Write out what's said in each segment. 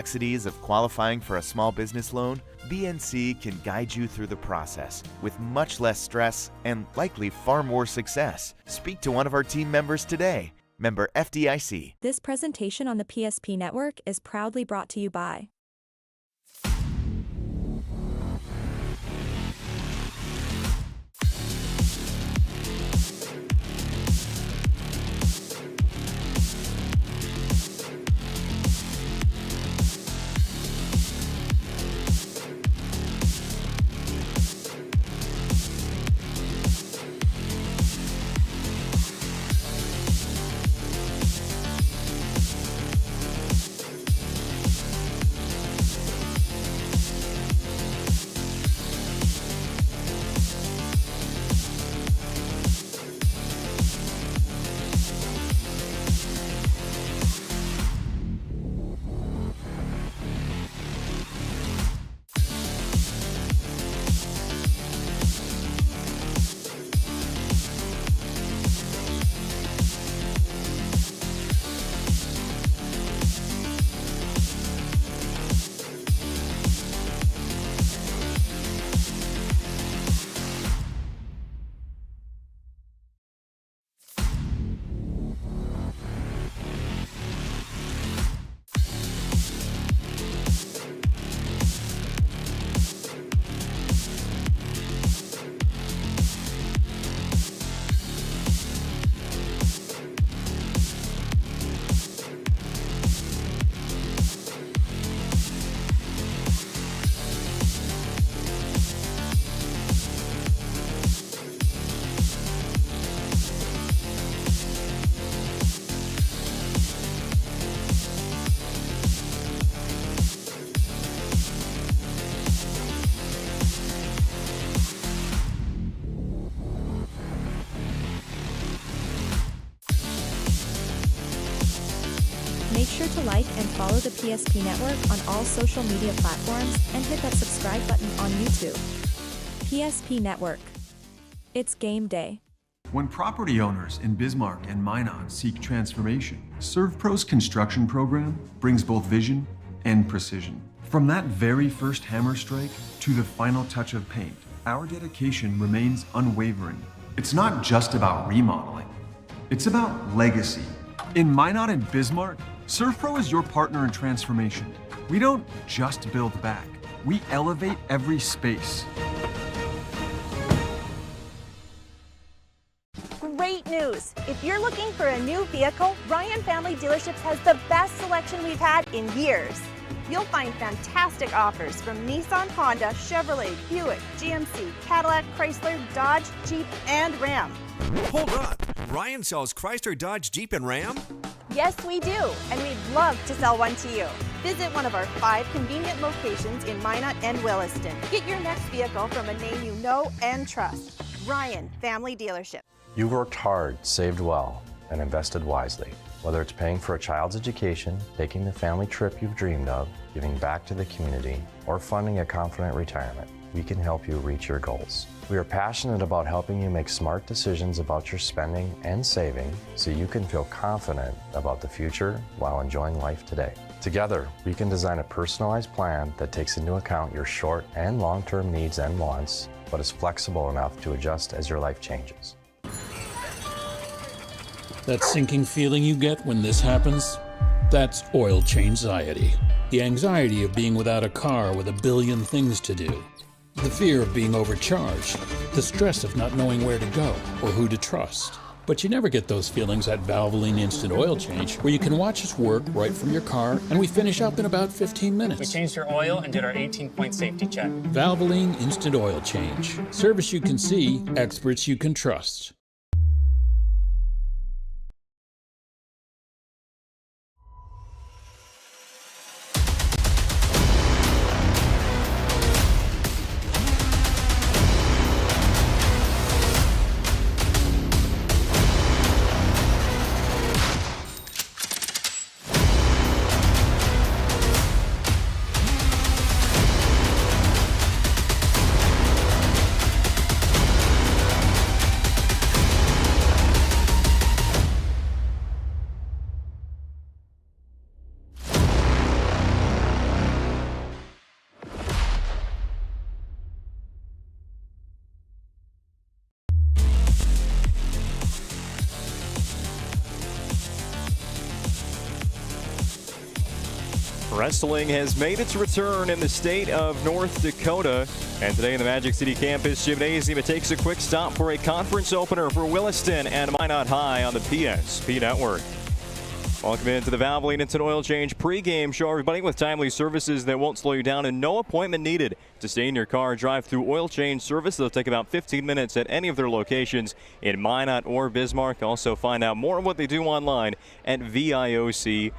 complexities of qualifying for a small business loan, BNC can guide you through the process with much less stress and likely far more success. Speak to one of our team members today. Member FDIC. This presentation on the PSP Network is proudly brought to you by Make sure to like and follow the PSP Network on all social media platforms and hit that subscribe button on YouTube. PSP Network. It's game day. When property owners in Bismarck and Minot seek transformation, ServPro's construction program brings both vision and precision. From that very first hammer strike to the final touch of paint, our dedication remains unwavering. It's not just about remodeling, it's about legacy. In Minot and Bismarck, ServPro is your partner in transformation. We don't just build back, we elevate every space. Great news! If you're looking for a new vehicle, Ryan Family Dealerships has the best selection we've had in years. You'll find fantastic offers from Nissan, Honda, Chevrolet, Buick, GMC, Cadillac, Chrysler, Dodge, Jeep, and Ram. Hold on! Ryan sells Chrysler, Dodge, Jeep, and Ram? Yes, we do, and we'd love to sell one to you. Visit one of our 5 convenient locations in Minot and Williston. Get your next vehicle from a name you know and trust. Ryan Family Dealership. You worked hard, saved well, and invested wisely. Whether it's paying for a child's education, taking the family trip you've dreamed of, giving back to the community, or funding a confident retirement, we can help you reach your goals. We are passionate about helping you make smart decisions about your spending and saving so you can feel confident about the future while enjoying life today. Together, we can design a personalized plan that takes into account your short and long-term needs and wants, but is flexible enough to adjust as your life changes. That sinking feeling you get when this happens? That's oil change-anxiety. The anxiety of being without a car with a billion things to do. The fear of being overcharged. The stress of not knowing where to go or who to trust. But you never get those feelings at Valvoline Instant Oil Change, where you can watch us work right from your car, and we finish up in about 15 minutes. We changed your oil and did our 18-point safety check. Valvoline Instant Oil Change. Service you can see, experts you can trust. Wrestling has made its return in the state of North Dakota. And today in the Magic City Campus Gymnasium, it takes a quick stop for a conference opener for Williston and Minot High on the PSP Network. Welcome into the Valvoline Instant Oil Change pregame show, everybody, with timely services that won't slow you down and no appointment needed to stay in your car. Drive through oil change service. They'll take about 15 minutes at any of their locations in Minot or Bismarck. Also find out more of what they do online at VIOC.com.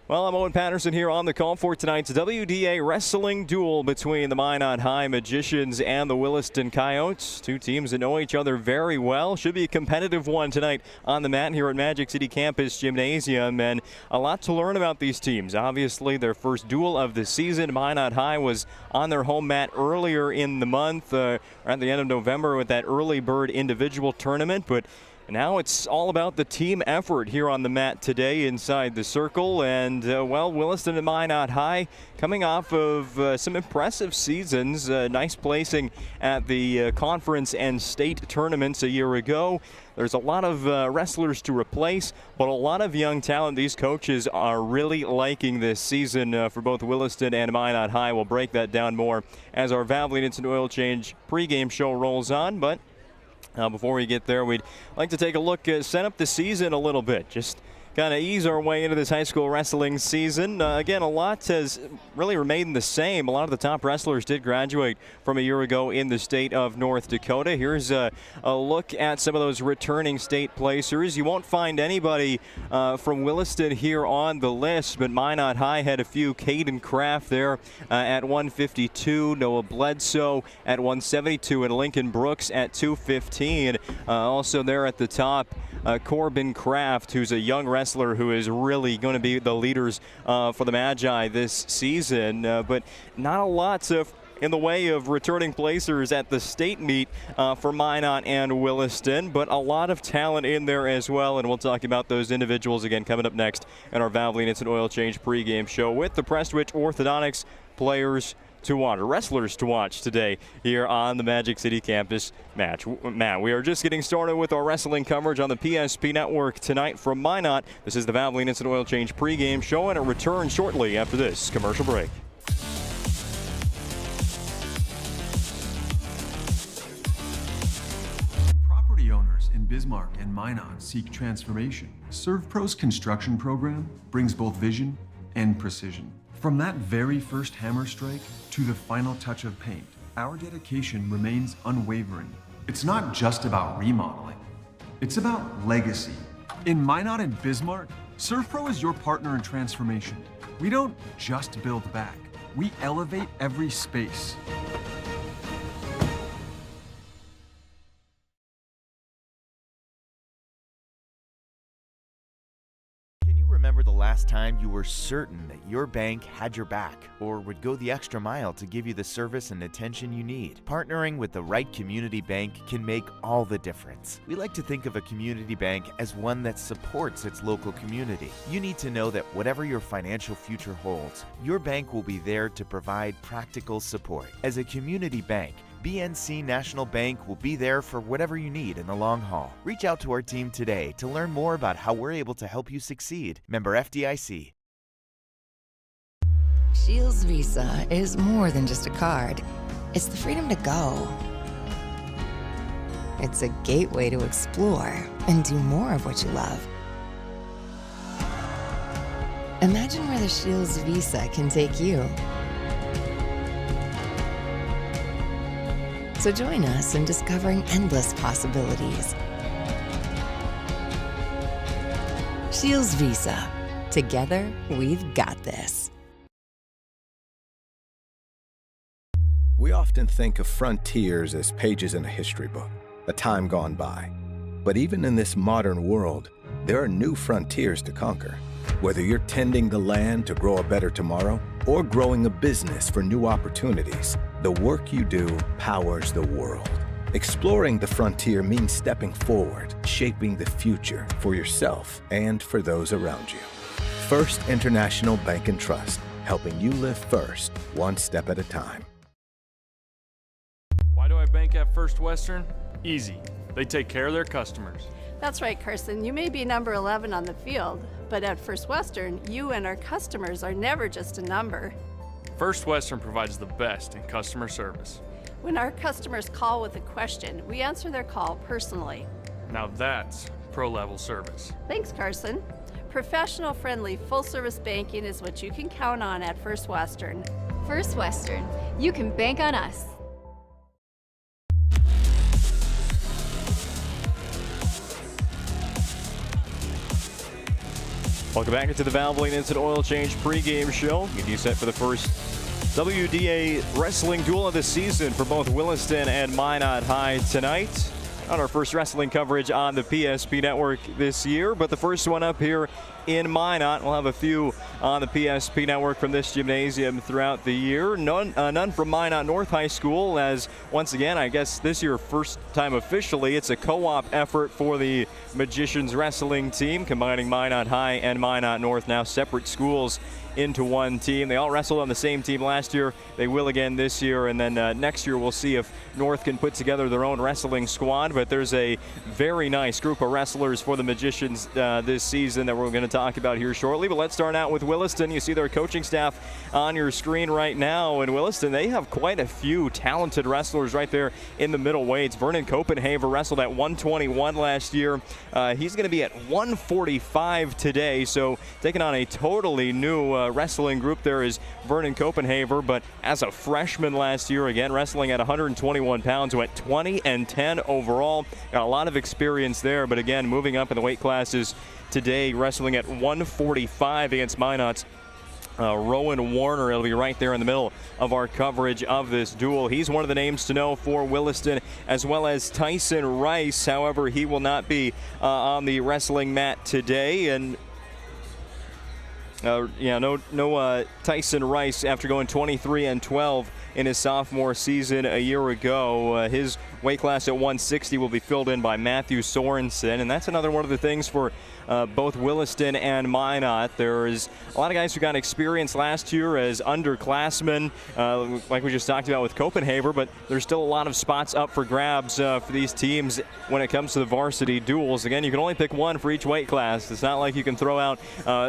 Well, I'm Owen Patterson here on the call for tonight's WDA wrestling duel between the Minot High Magicians and the Williston Coyotes. Two teams that know each other very well. Should be a competitive one tonight on the mat here at Magic City Campus Gymnasium, and a lot to learn about these teams. Obviously, their first duel of the season. Minot High was on their home mat earlier in the month, at the end of November, with that early bird individual tournament, but now it's all about the team effort here on the mat today inside the circle. And, well, Williston and Minot High coming off of some impressive seasons. Nice placing at the conference and state tournaments a year ago. There's a lot of wrestlers to replace, but a lot of young talent. These coaches are really liking this season for both Williston and Minot High. We'll break that down more as our Valvoline Instant Oil Change pregame show rolls on. But before we get there, we'd like to take a look, set up the season a little bit. Just kind of ease our way into this high school wrestling season. Again, a lot has really remained the same. A lot of the top wrestlers did graduate from a year ago in the state of North Dakota. Here's a look at some of those returning state placers. You won't find anybody from Williston here on the list, but Minot High had a few. Caden Kraft there at 152, Noah Bledsoe at 172, and Lincoln Brooks at 215. Also there at the top, Corbin Kraft, who's a young wrestler who is really going to be the leaders for the Magi this season. But not a lot in the way of returning placers at the state meet for Minot and Williston, but a lot of talent in there as well. And we'll talk about those individuals again coming up next in our Valvoline Instant Oil Change pregame show with the Prestwich Orthodontics players to watch, wrestlers to watch today here on the Magic City Campus match. Matt, we are just getting started with our wrestling coverage on the PSP Network tonight from Minot. This is the Valvoline Instant Oil Change pregame show, and it returns shortly after this commercial break. Property owners in Bismarck and Minot seek transformation. ServPro's construction program brings both vision and precision. From that very first hammer strike to the final touch of paint, our dedication remains unwavering. It's not just about remodeling, it's about legacy. In Minot and Bismarck, ServPro is your partner in transformation. We don't just build back, we elevate every space. Remember the last time you were certain that your bank had your back or would go the extra mile to give you the service and attention you need? Partnering with the right community bank can make all the difference. We like to think of a community bank as one that supports its local community. You need to know that whatever your financial future holds, your bank will be there to provide practical support. As a community bank, BNC National Bank will be there for whatever you need in the long haul. Reach out to our team today to learn more about how we're able to help you succeed. Member FDIC. Shields Visa is more than just a card. It's the freedom to go. It's a gateway to explore and do more of what you love. Imagine where the Shields Visa can take you. So join us in discovering endless possibilities. Shields Visa. Together, we've got this. We often think of frontiers as pages in a history book, a time gone by. But even in this modern world, there are new frontiers to conquer. Whether you're tending the land to grow a better tomorrow or growing a business for new opportunities, the work you do powers the world. Exploring the frontier means stepping forward, shaping the future for yourself and for those around you. First International Bank and Trust, helping you live first, one step at a time. Why do I bank at First Western? Easy. They take care of their customers. That's right, Carson. You may be number 11 on the field, but But at First Western, you and our customers are never just a number. First Western provides the best in customer service. When our customers call with a question, we answer their call personally. Now that's pro-level service. Thanks, Carson. Professional, friendly, full-service banking is what you can count on at First Western. First Western, you can bank on us. Welcome back into the Valvoline Instant Oil Change pregame show. Get you set for the first WDA wrestling duel of the season for both Williston and Minot High tonight. On our first wrestling coverage on the PSP network this year, but the first one up here in Minot. We'll have a few on the PSP network from this gymnasium throughout the year. None from Minot North High School, as once again, I guess this year, first time officially, it's a co-op effort for the Magicians wrestling team, combining Minot High and Minot North, now separate schools, into one team. They all wrestled on the same team last year. They will again this year, and then next year we'll see if North can put together their own wrestling squad. But there's a very nice group of wrestlers for the Magicians this season that we're going to talk about here shortly. But let's start out with Williston. You see their coaching staff on your screen right now. In Williston, they have quite a few talented wrestlers right there in the middle weights. Vernon Copenhaver wrestled at 121 last year. He's going to be at 145 today, so taking on a totally new wrestling group there is Vernon Copenhaver, but as a freshman last year, again wrestling at 121 pounds, went 20-10 overall. Got a lot of experience there, but again moving up in the weight classes today, wrestling at 145 against Minot's Rowan Warner. It'll be right there in the middle of our coverage of this duel. He's one of the names to know for Williston, as well as Tyson Rice. However, he will not be on the wrestling mat today, and no Tyson Rice after going 23-12 in his sophomore season a year ago. His weight class at 160 will be filled in by Matthew Sorensen, and that's another one of the things for both Williston and Minot. There's a lot of guys who got experience last year as underclassmen, like we just talked about with Copenhaver, but there's still a lot of spots up for grabs for these teams when it comes to the varsity duels. Again, you can only pick one for each weight class. It's not like you can throw out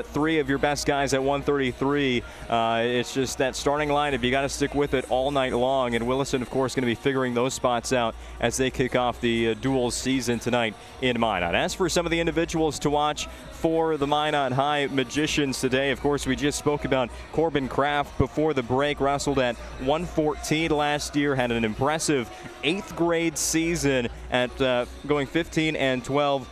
three of your best guys at 133. It's just that starting lineup, you got to stick with it all night long, and Williston, of course, going to be figuring those spots out as they kick off the duels season tonight in Minot. As for some of the individuals to watch for the Minot High Magicians today, of course, we just spoke about Corbin Kraft before the break. Wrestled at 114 last year, had an impressive 8th grade season at going 15-12.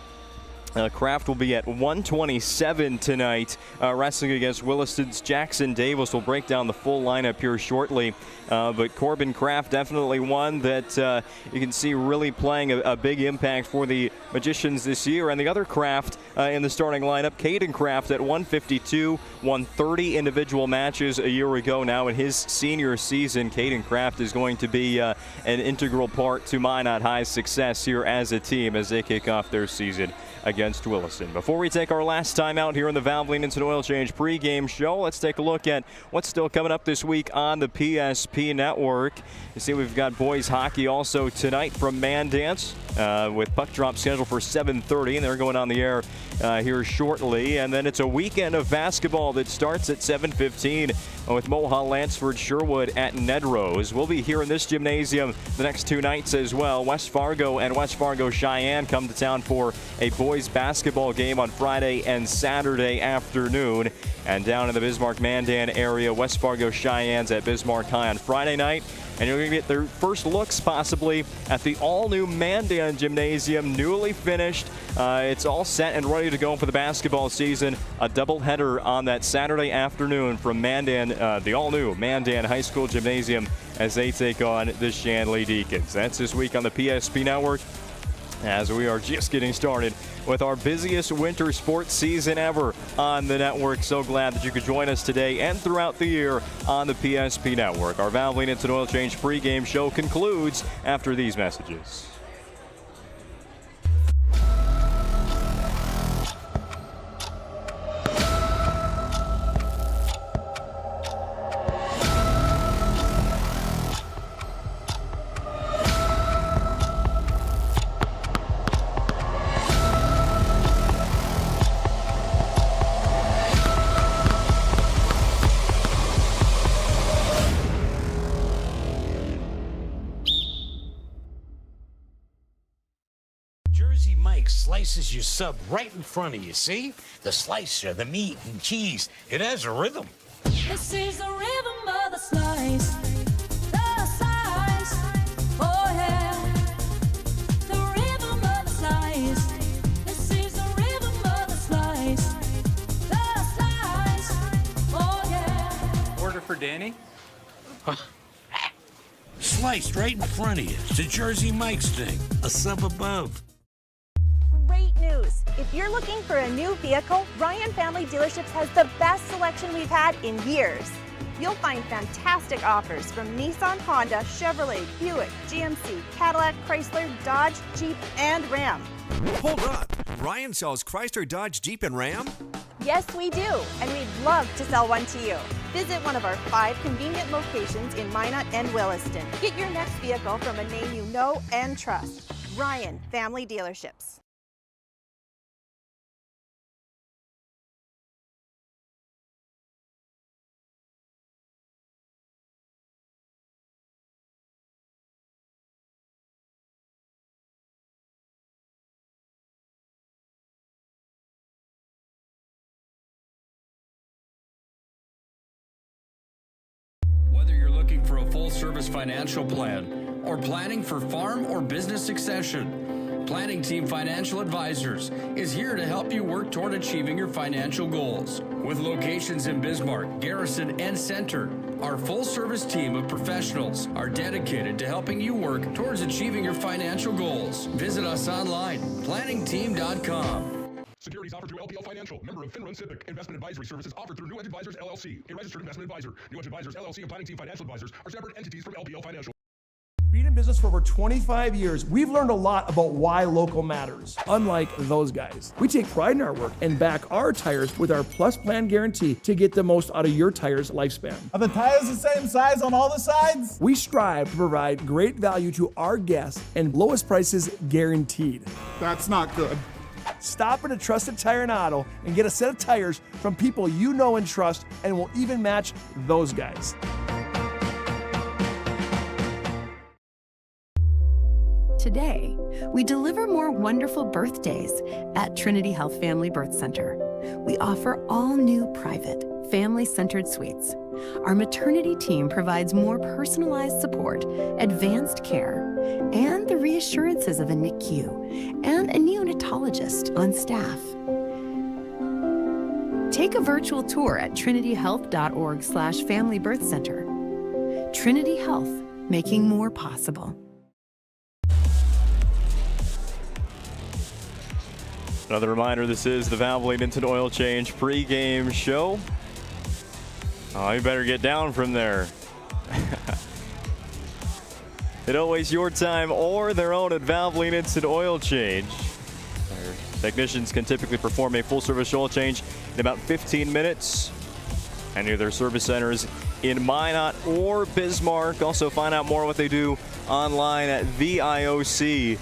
Kraft will be at 127 tonight, wrestling against Williston's Jackson Davis. We'll break down the full lineup here shortly. But Corbin Kraft, definitely one that you can see really playing a big impact for the Magicians this year. And the other Kraft in the starting lineup, Caden Kraft at 152, won 30 individual matches a year ago. Now in his senior season, Caden Kraft is going to be an integral part to Minot High's success here as a team as they kick off their season against Williston. Before we take our last time out here in the Valvoline Instant Oil Change pregame show, let's take a look at what's still coming up this week on the PSP network. You see we've got boys hockey also tonight from Mandance with puck drop scheduled for 7:30, and they're going on the air here shortly. And then it's a weekend of basketball that starts at 7:15 with Mohawk Lansford Sherwood at Nedrose. We'll be here in this gymnasium the next 2 nights as well. West Fargo and West Fargo Cheyenne come to town for a boys basketball game on Friday and Saturday afternoon. And down in the Bismarck-Mandan area, West Fargo Cheyenne's at Bismarck High on Friday night. And you're going to get their first looks possibly at the all-new Mandan Gymnasium, newly finished. It's all set and ready to go for the basketball season. A doubleheader on that Saturday afternoon from Mandan, the all-new Mandan High School Gymnasium, as they take on the Shanley Deacons. That's this week on the PSP Network, as we are just getting started with our busiest winter sports season ever on the network. So glad that you could join us today and throughout the year on the PSP Network. Our Valvoline Instant Oil Change pregame show concludes after these messages. slices your sub right in front of you, see? The slicer, the meat and cheese, it has a rhythm. This is the rhythm of the slice. The slice. Oh yeah. The rhythm of the slice. This is the rhythm of the slice. The slice. Oh yeah. Order for Danny? Sliced right in front of you. It's a Jersey Mike's thing. A sub above. Great news! If you're looking for a new vehicle, Ryan Family Dealerships has the best selection we've had in years. You'll find fantastic offers from Nissan, Honda, Chevrolet, Buick, GMC, Cadillac, Chrysler, Dodge, Jeep, and Ram. Hold up. Ryan sells Chrysler, Dodge, Jeep, and Ram? Yes, we do, and we'd love to sell one to you. Visit one of our 5 convenient locations in Minot and Williston. Get your next vehicle from a name you know and trust. Ryan Family Dealerships. Whether you're looking for a full-service financial plan or planning for farm or business succession, Planning Team Financial Advisors is here to help you work toward achieving your financial goals. With locations in Bismarck, Garrison, and Center, our full-service team of professionals are dedicated to helping you work towards achieving your financial goals. Visit us online, planningteam.com. Securities offered through LPL Financial, member of FINRA SIPC. Investment advisory services offered through New Edge Advisors LLC, a registered investment advisor. New Edge Advisors LLC and Planning Team Financial Advisors are separate entities from LPL Financial. Being in business for over 25 years, we've learned a lot about why local matters. Unlike those guys, we take pride in our work and back our tires with our Plus Plan guarantee to get the most out of your tire's lifespan. Are the tires the same size on all the sides? We strive to provide great value to our guests and lowest prices guaranteed. That's not good. Stop at a trusted tire and auto and get a set of tires from people you know and trust, and will even match those guys. Today, we deliver more wonderful birthdays at Trinity Health Family Birth Center. We offer all new private, family-centered suites. Our maternity team provides more personalized support, advanced care, and the reassurances of a NICU and a neonatologist on staff. Take a virtual tour at trinityhealth.org/Family Birth Center. Trinity Health, making more possible. Another reminder, this is the Valvoline Instant Oil Change pregame show. Oh, you better get down from there. They don't waste your time or their own at Valvoline Instant Oil Change. Our technicians can typically perform a full-service oil change in about 15 minutes. Any of their service centers in Minot or Bismarck. Also find out more what they do online at VIOC.com.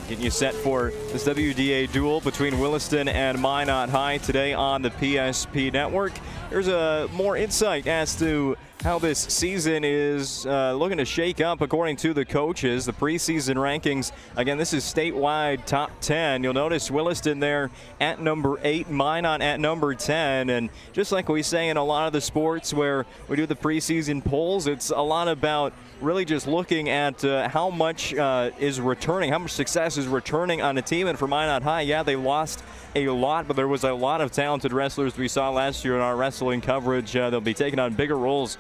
Getting you set for this WDA duel between Williston and Minot High today on the PSP Network. There's more insight as to how this season is looking to shake up according to the coaches. The preseason rankings, again, this is statewide top 10. You'll notice Williston there at number 8, Minot at number 10. And just like we say in a lot of the sports where we do the preseason polls, it's a lot about really just looking at how much is returning, how much success is returning on a team. And for Minot High, yeah, they lost a lot, but there was a lot of talented wrestlers we saw last year in our wrestling coverage. They'll be taking on bigger roles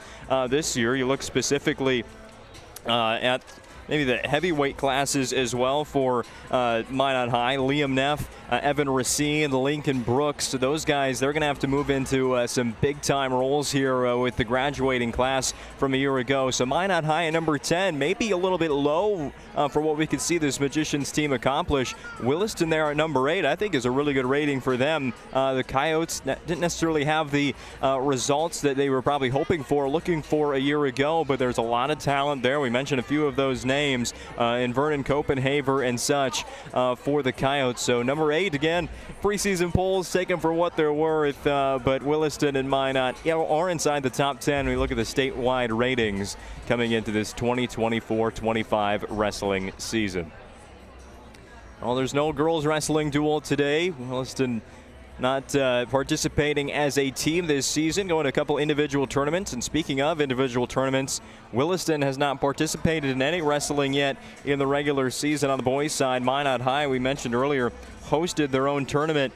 this year. You look specifically at maybe the heavyweight classes as well for Minot High. Liam Neff, Evan Racine, Lincoln Brooks. So those guys, they're going to have to move into some big-time roles here with the graduating class from a year ago. So Minot High at number 10, maybe a little bit low for what we could see this Magicians team accomplish. Williston there at number 8, I think is a really good rating for them. The Coyotes didn't necessarily have the results that they were probably hoping for, looking for a year ago, but there's a lot of talent there. We mentioned a few of those names in Vernon Copenhaver and such for the Coyotes. So number 8, again, preseason polls taken for what they're worth, but Williston and Minot are inside the top 10. We look at the statewide ratings coming into this 2024-25 wrestling season. Well, there's no girls wrestling duel today. Williston not participating as a team this season, going to a couple individual tournaments. And speaking of individual tournaments, Williston has not participated in any wrestling yet in the regular season. On the boys' side, Minot High, we mentioned earlier, hosted their own tournament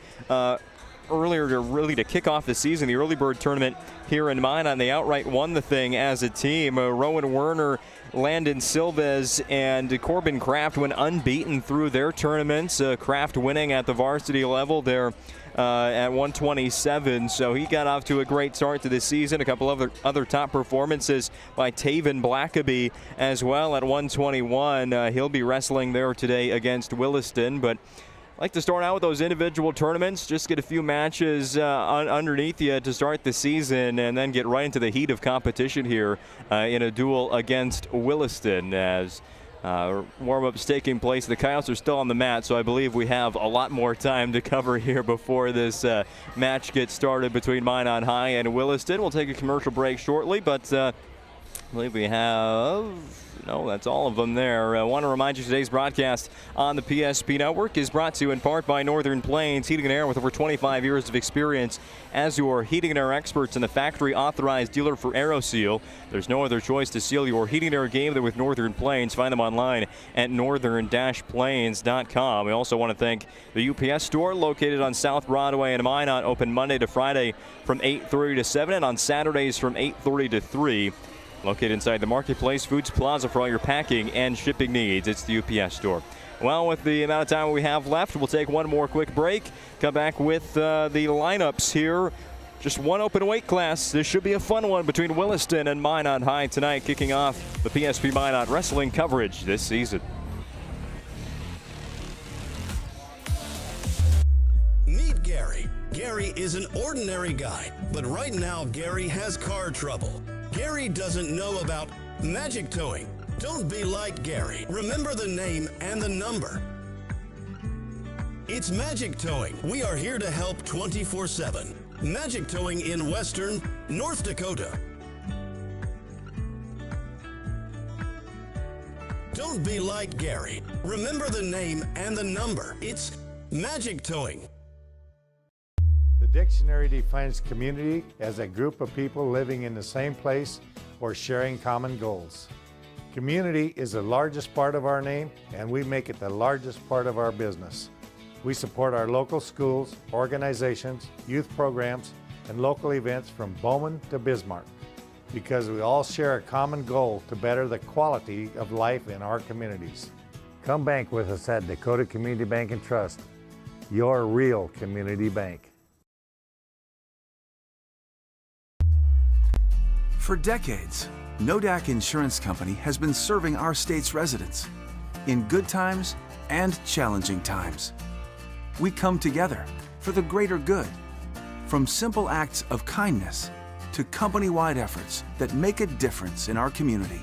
earlier to kick off the season, the early bird tournament here in Minot, and they outright won the thing as a team. Rowan Werner, Landon Silvez, and Corbin Kraft went unbeaten through their tournaments. Kraft winning at the varsity level there at 127, so he got off to a great start to this season. A couple other top performances by Taven Blackaby as well at 121. He'll be wrestling there today against Williston, but I like to start out with those individual tournaments, just get a few matches underneath you to start the season, and then get right into the heat of competition here in a duel against Williston. As warm-up's taking place, the Coyotes are still on the mat, so I believe we have a lot more time to cover here before this match gets started between Minot High and Williston. We'll take a commercial break shortly, but I believe we have... No, that's all of them there. I want to remind you today's broadcast on the PSP Network is brought to you in part by Northern Plains Heating and Air, with over 25 years of experience as your heating and air experts and the factory authorized dealer for AeroSeal. There's no other choice to seal your heating and air game than with Northern Plains. Find them online at northern-plains.com. We also want to thank the UPS store located on South Broadway in Minot, open Monday to Friday from 8:30 to 7 and on Saturdays from 8:30 to 3. Located inside the Marketplace Foods Plaza for all your packing and shipping needs. It's the UPS store. Well, with the amount of time we have left, we'll take one more quick break. Come back with the lineups here. Just one open weight class. This should be a fun one between Williston and Minot High tonight, kicking off the PSP Minot wrestling coverage this season. Meet Gary. Gary is an ordinary guy, but right now Gary has car trouble. Gary doesn't know about magic towing. Don't be like Gary. Remember the name and the number. It's Magic Towing. We are here to help 24/7. Magic Towing in Western, North Dakota. Don't be like Gary. Remember the name and the number. It's Magic Towing. The dictionary defines community as a group of people living in the same place or sharing common goals. Community is the largest part of our name, and we make it the largest part of our business. We support our local schools, organizations, youth programs, and local events from Bowman to Bismarck, because we all share a common goal to better the quality of life in our communities. Come bank with us at Dakota Community Bank and Trust, your real community bank. For decades, Nodak Insurance Company has been serving our state's residents in good times and challenging times. We come together for the greater good, from simple acts of kindness to company-wide efforts that make a difference in our community.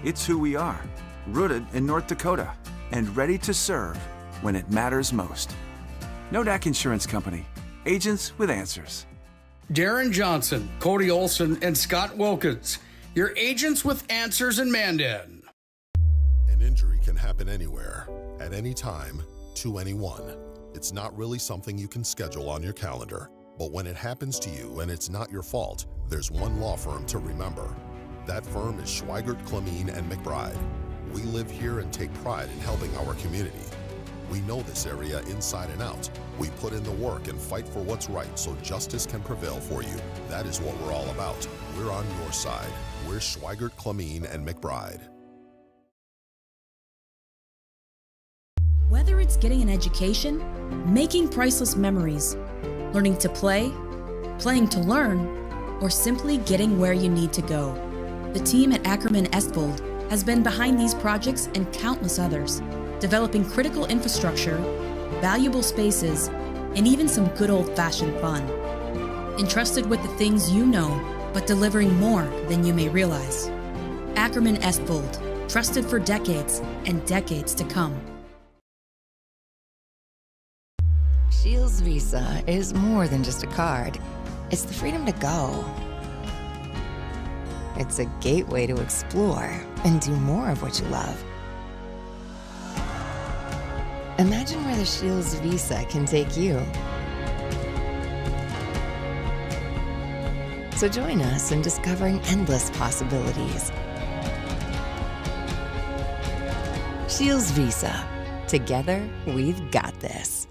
It's who we are, rooted in North Dakota and ready to serve when it matters most. Nodak Insurance Company, agents with answers. Darren Johnson, Cody Olson, and Scott Wilkins, your agents with answers in Mandan. An injury can happen anywhere, at any time, to anyone. It's not really something you can schedule on your calendar. But when it happens to you and it's not your fault, there's one law firm to remember. That firm is Schweigert, Clemeen, and McBride. We live here and take pride in helping our community. We know this area inside and out. We put in the work and fight for what's right so justice can prevail for you. That is what we're all about. We're on your side. We're Schweigert, Clemeen, and McBride. Whether it's getting an education, making priceless memories, learning to play, playing to learn, or simply getting where you need to go, the team at Ackerman Estvold has been behind these projects and countless others, developing critical infrastructure, valuable spaces, and even some good old-fashioned fun. Entrusted with the things you know, but delivering more than you may realize. Ackerman Estvold, trusted for decades and decades to come. Shields Visa is more than just a card. It's the freedom to go. It's a gateway to explore and do more of what you love. Imagine where the Shields Visa can take you. So join us in discovering endless possibilities. Shields Visa. Together, we've got this.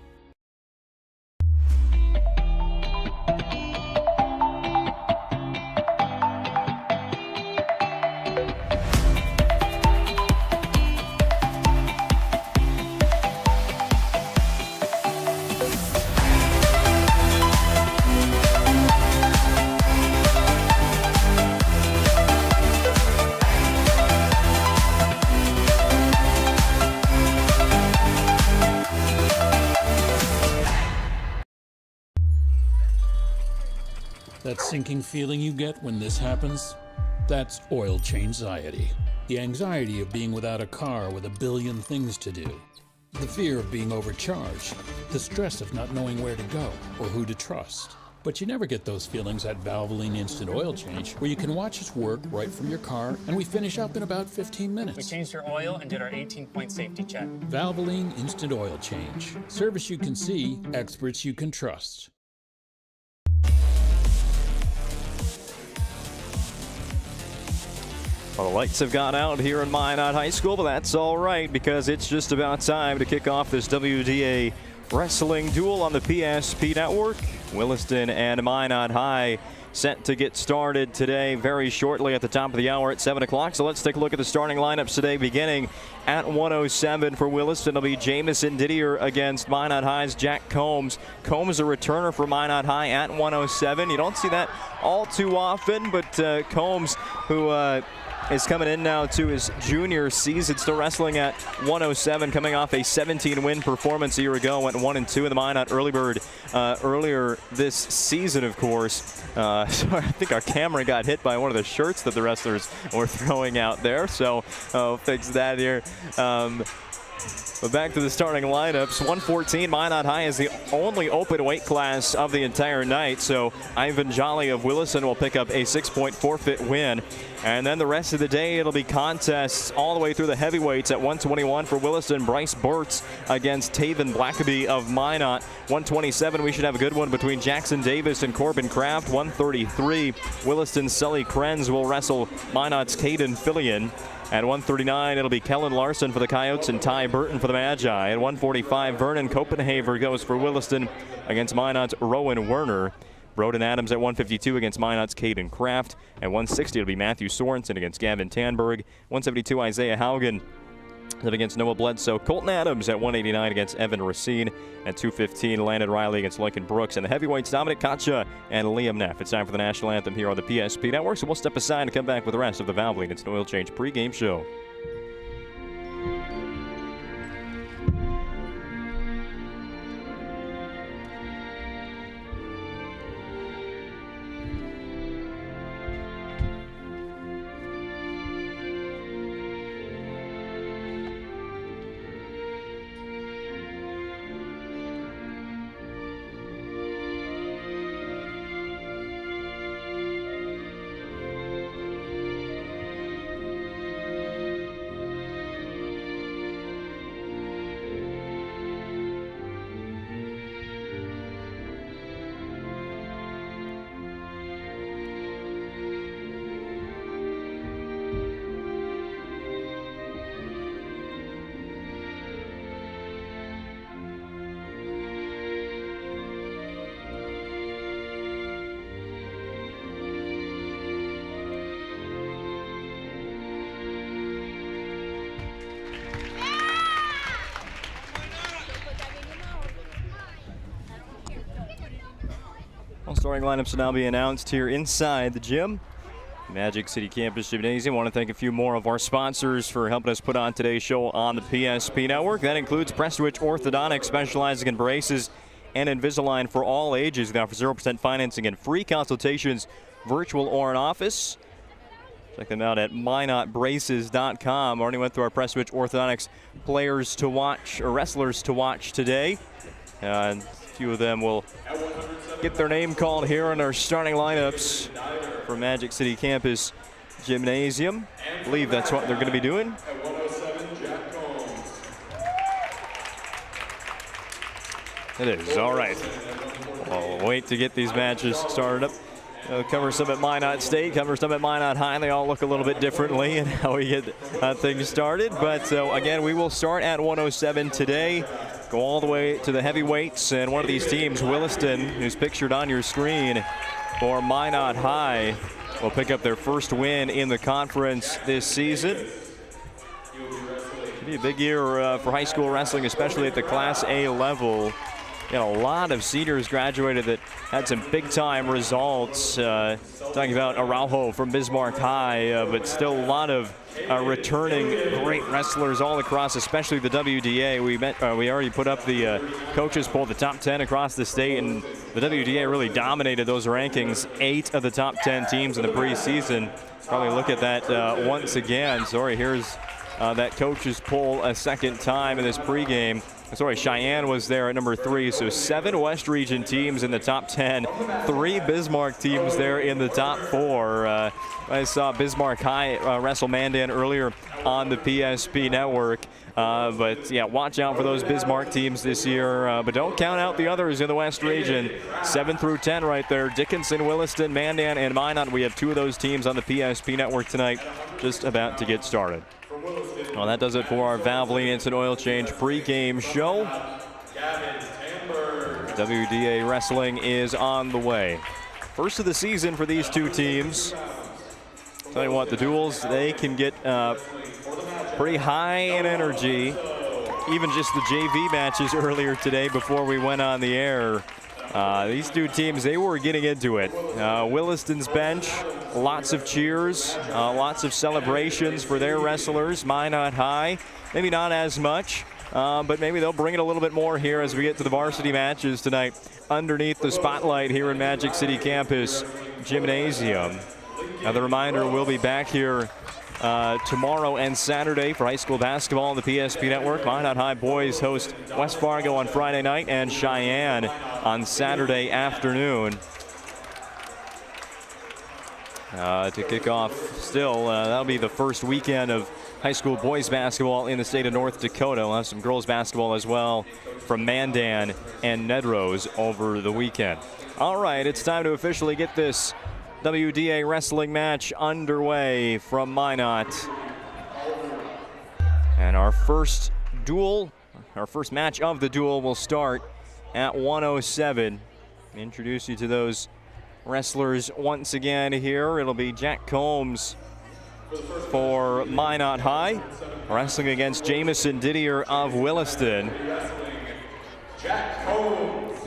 That sinking feeling you get when this happens? That's oil change-anxiety. The anxiety of being without a car with a billion things to do. The fear of being overcharged. The stress of not knowing where to go or who to trust. But you never get those feelings at Valvoline Instant Oil Change, where you can watch us work right from your car, and we finish up in about 15 minutes. We changed your oil and did our 18-point safety check. Valvoline Instant Oil Change. Service you can see, experts you can trust. Well, the lights have gone out here in Minot High School, but that's all right because it's just about time to kick off this WDA wrestling duel on the PSP Network. Williston and Minot High set to get started today very shortly at the top of the hour at 7 o'clock. So let's take a look at the starting lineups today, beginning at 107 for Williston. It'll be Jamison Didier against Minot High's Jack Combs. Combs a returner for Minot High at 107. You don't see that all too often, but Combs, who is coming in now to his junior season, still wrestling at 107, coming off a 17-win performance a year ago. Went 1-2 in the Minot Early Bird earlier this season, of course. So I think our camera got hit by one of the shirts that the wrestlers were throwing out there. So I'll fix that here. But back to the starting lineups. 114, Minot High is the only open weight class of the entire night. So Ivan Jolly of Williston will pick up a 6-point forfeit win. And then the rest of the day, it'll be contests all the way through the heavyweights. At 121 for Williston, Bryce Burtz against Taven Blackaby of Minot. 127, we should have a good one between Jackson Davis and Corbin Kraft. 133, Williston's Sully Krenz will wrestle Minot's Caden Fillion. At 139, it'll be Kellen Larson for the Coyotes and Ty Burton for the Magi. At 145, Vernon Copenhaver goes for Williston against Minot's Rowan Werner. Broden Adams at 152 against Minot's Caden Kraft. At 160, it'll be Matthew Sorensen against Gavin Tanberg. 172, Isaiah Haugen against Noah Bledsoe. Colton Adams at 189 against Evan Racine. At 215, Landon Riley against Lincoln Brooks. And the heavyweights, Dominic Kacha and Liam Neff. It's time for the national anthem here on the PSP Network. So we'll step aside and come back with the rest of the Valvoline Instant Oil Change pregame show. Starting lineups will now be announced here inside the gym. Magic City Campus Gymnasium. I want to thank a few more of our sponsors for helping us put on today's show on the PSP Network. That includes Prestwich Orthodontics, specializing in braces and Invisalign for all ages. They offer 0% financing and free consultations, virtual or in office. Check them out at minotbraces.com. Already went through our Prestwich Orthodontics players to watch, or wrestlers to watch today. And a few of them will get their name called here in our starting lineups for Magic City Campus Gymnasium. I believe that's what they're going to be doing. It is. All right. We'll wait to get these matches started up. Cover some at Minot State, cover some at Minot High. They all look a little bit differently in how we get things started. But again, we will start at 107 today. Go all the way to the heavyweights, and one of these teams, Williston, who's pictured on your screen for Minot High, will pick up their first win in the conference this season. Should be a big year for high school wrestling, especially at the Class A level. You know, a lot of seniors graduated that had some big-time results. Talking about Araujo from Bismarck High, but still a lot of returning great wrestlers all across, especially the WDA. We already put up the coaches poll, the top 10 across the state, and the WDA really dominated those rankings. 8 of the top 10 teams in the preseason. Probably look at that once again. Sorry, here's that coaches poll a second time in this pregame. Sorry, Cheyenne was there at number 3, so 7 West Region teams in the top 10, 3 Bismarck teams there in the top 4. I saw Bismarck High wrestle Mandan earlier on the PSP network. But yeah, watch out for those Bismarck teams this year, but don't count out the others in the West Region. 7 through 10 right there. Dickinson, Williston, Mandan, and Minot. We have 2 of those teams on the PSP network tonight, just about to get started. Well, that does it for our Valvoline Instant Oil Change pregame show. WDA Wrestling is on the way. First of the season for these 2 teams. Tell you what, the duels, they can get pretty high in energy. Even just the JV matches earlier today before we went on the air. These 2 teams, they were getting into it. Williston's bench, lots of cheers, lots of celebrations for their wrestlers. Minot High, maybe not as much, but maybe they'll bring it a little bit more here as we get to the varsity matches tonight underneath the spotlight here in Magic City Campus Gymnasium. Now, the reminder, we'll be back here tomorrow and Saturday for high school basketball on the PSP network. Minot High boys host West Fargo on Friday night and Cheyenne on Saturday afternoon. To kick off still, that'll be the first weekend of high school boys basketball in the state of North Dakota. We'll have some girls basketball as well from Mandan and Nedrose over the weekend. All right, it's time to officially get this WDA wrestling match underway from Minot. And our first duel, our first match of the duel will start at 107. Introduce you to those wrestlers once again here. It'll be Jack Combs for Minot High, wrestling against Jamison Didier of Williston.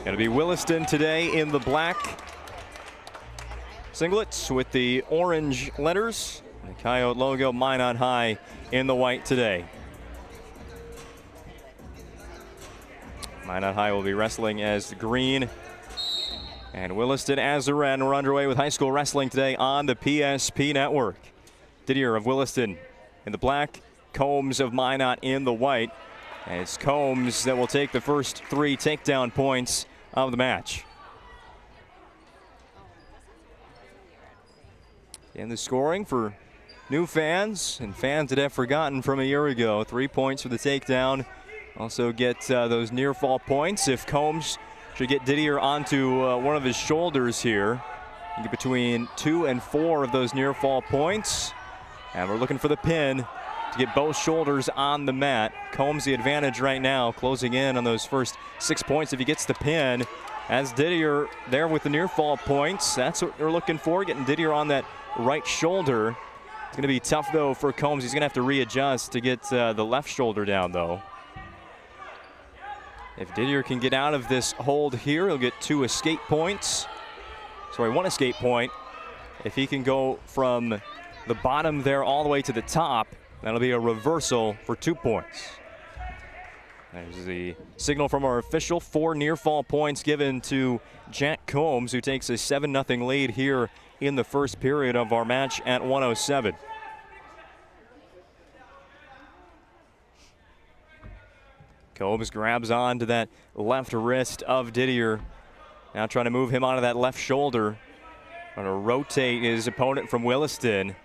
It'll be Williston today in the black singlets with the orange letters, the Coyote logo. Minot High in the white today. Minot High will be wrestling as the green, and Williston as the red. We're underway with high school wrestling today on the PSP network. Didier of Williston in the black, Combs of Minot in the white. And it's Combs that will take the first 3 takedown points of the match. And the scoring for new fans and fans that have forgotten from a year ago. 3 points for the takedown. Also get those near fall points if Combs should get Didier onto one of his shoulders here. You get between 2 and 4 of those near fall points. And we're looking for the pin to get both shoulders on the mat. Combs the advantage right now, closing in on those first 6 points if he gets the pin. As Didier there with the near fall points. That's what we're looking for, getting Didier on that right shoulder. It's going to be tough though for Combs. He's going to have to readjust to get the left shoulder down though. If Didier can get out of this hold here, he'll get 2 escape points. Sorry, 1 escape point. If he can go from the bottom there all the way to the top, that'll be a reversal for 2 points. There's the signal from our official. 4 near fall points given to Jack Combs, who takes a 7-0 lead here in the first period of our match at 107. Combs grabs on to that left wrist of Didier. Now trying to move him onto that left shoulder. Trying to rotate his opponent from Williston.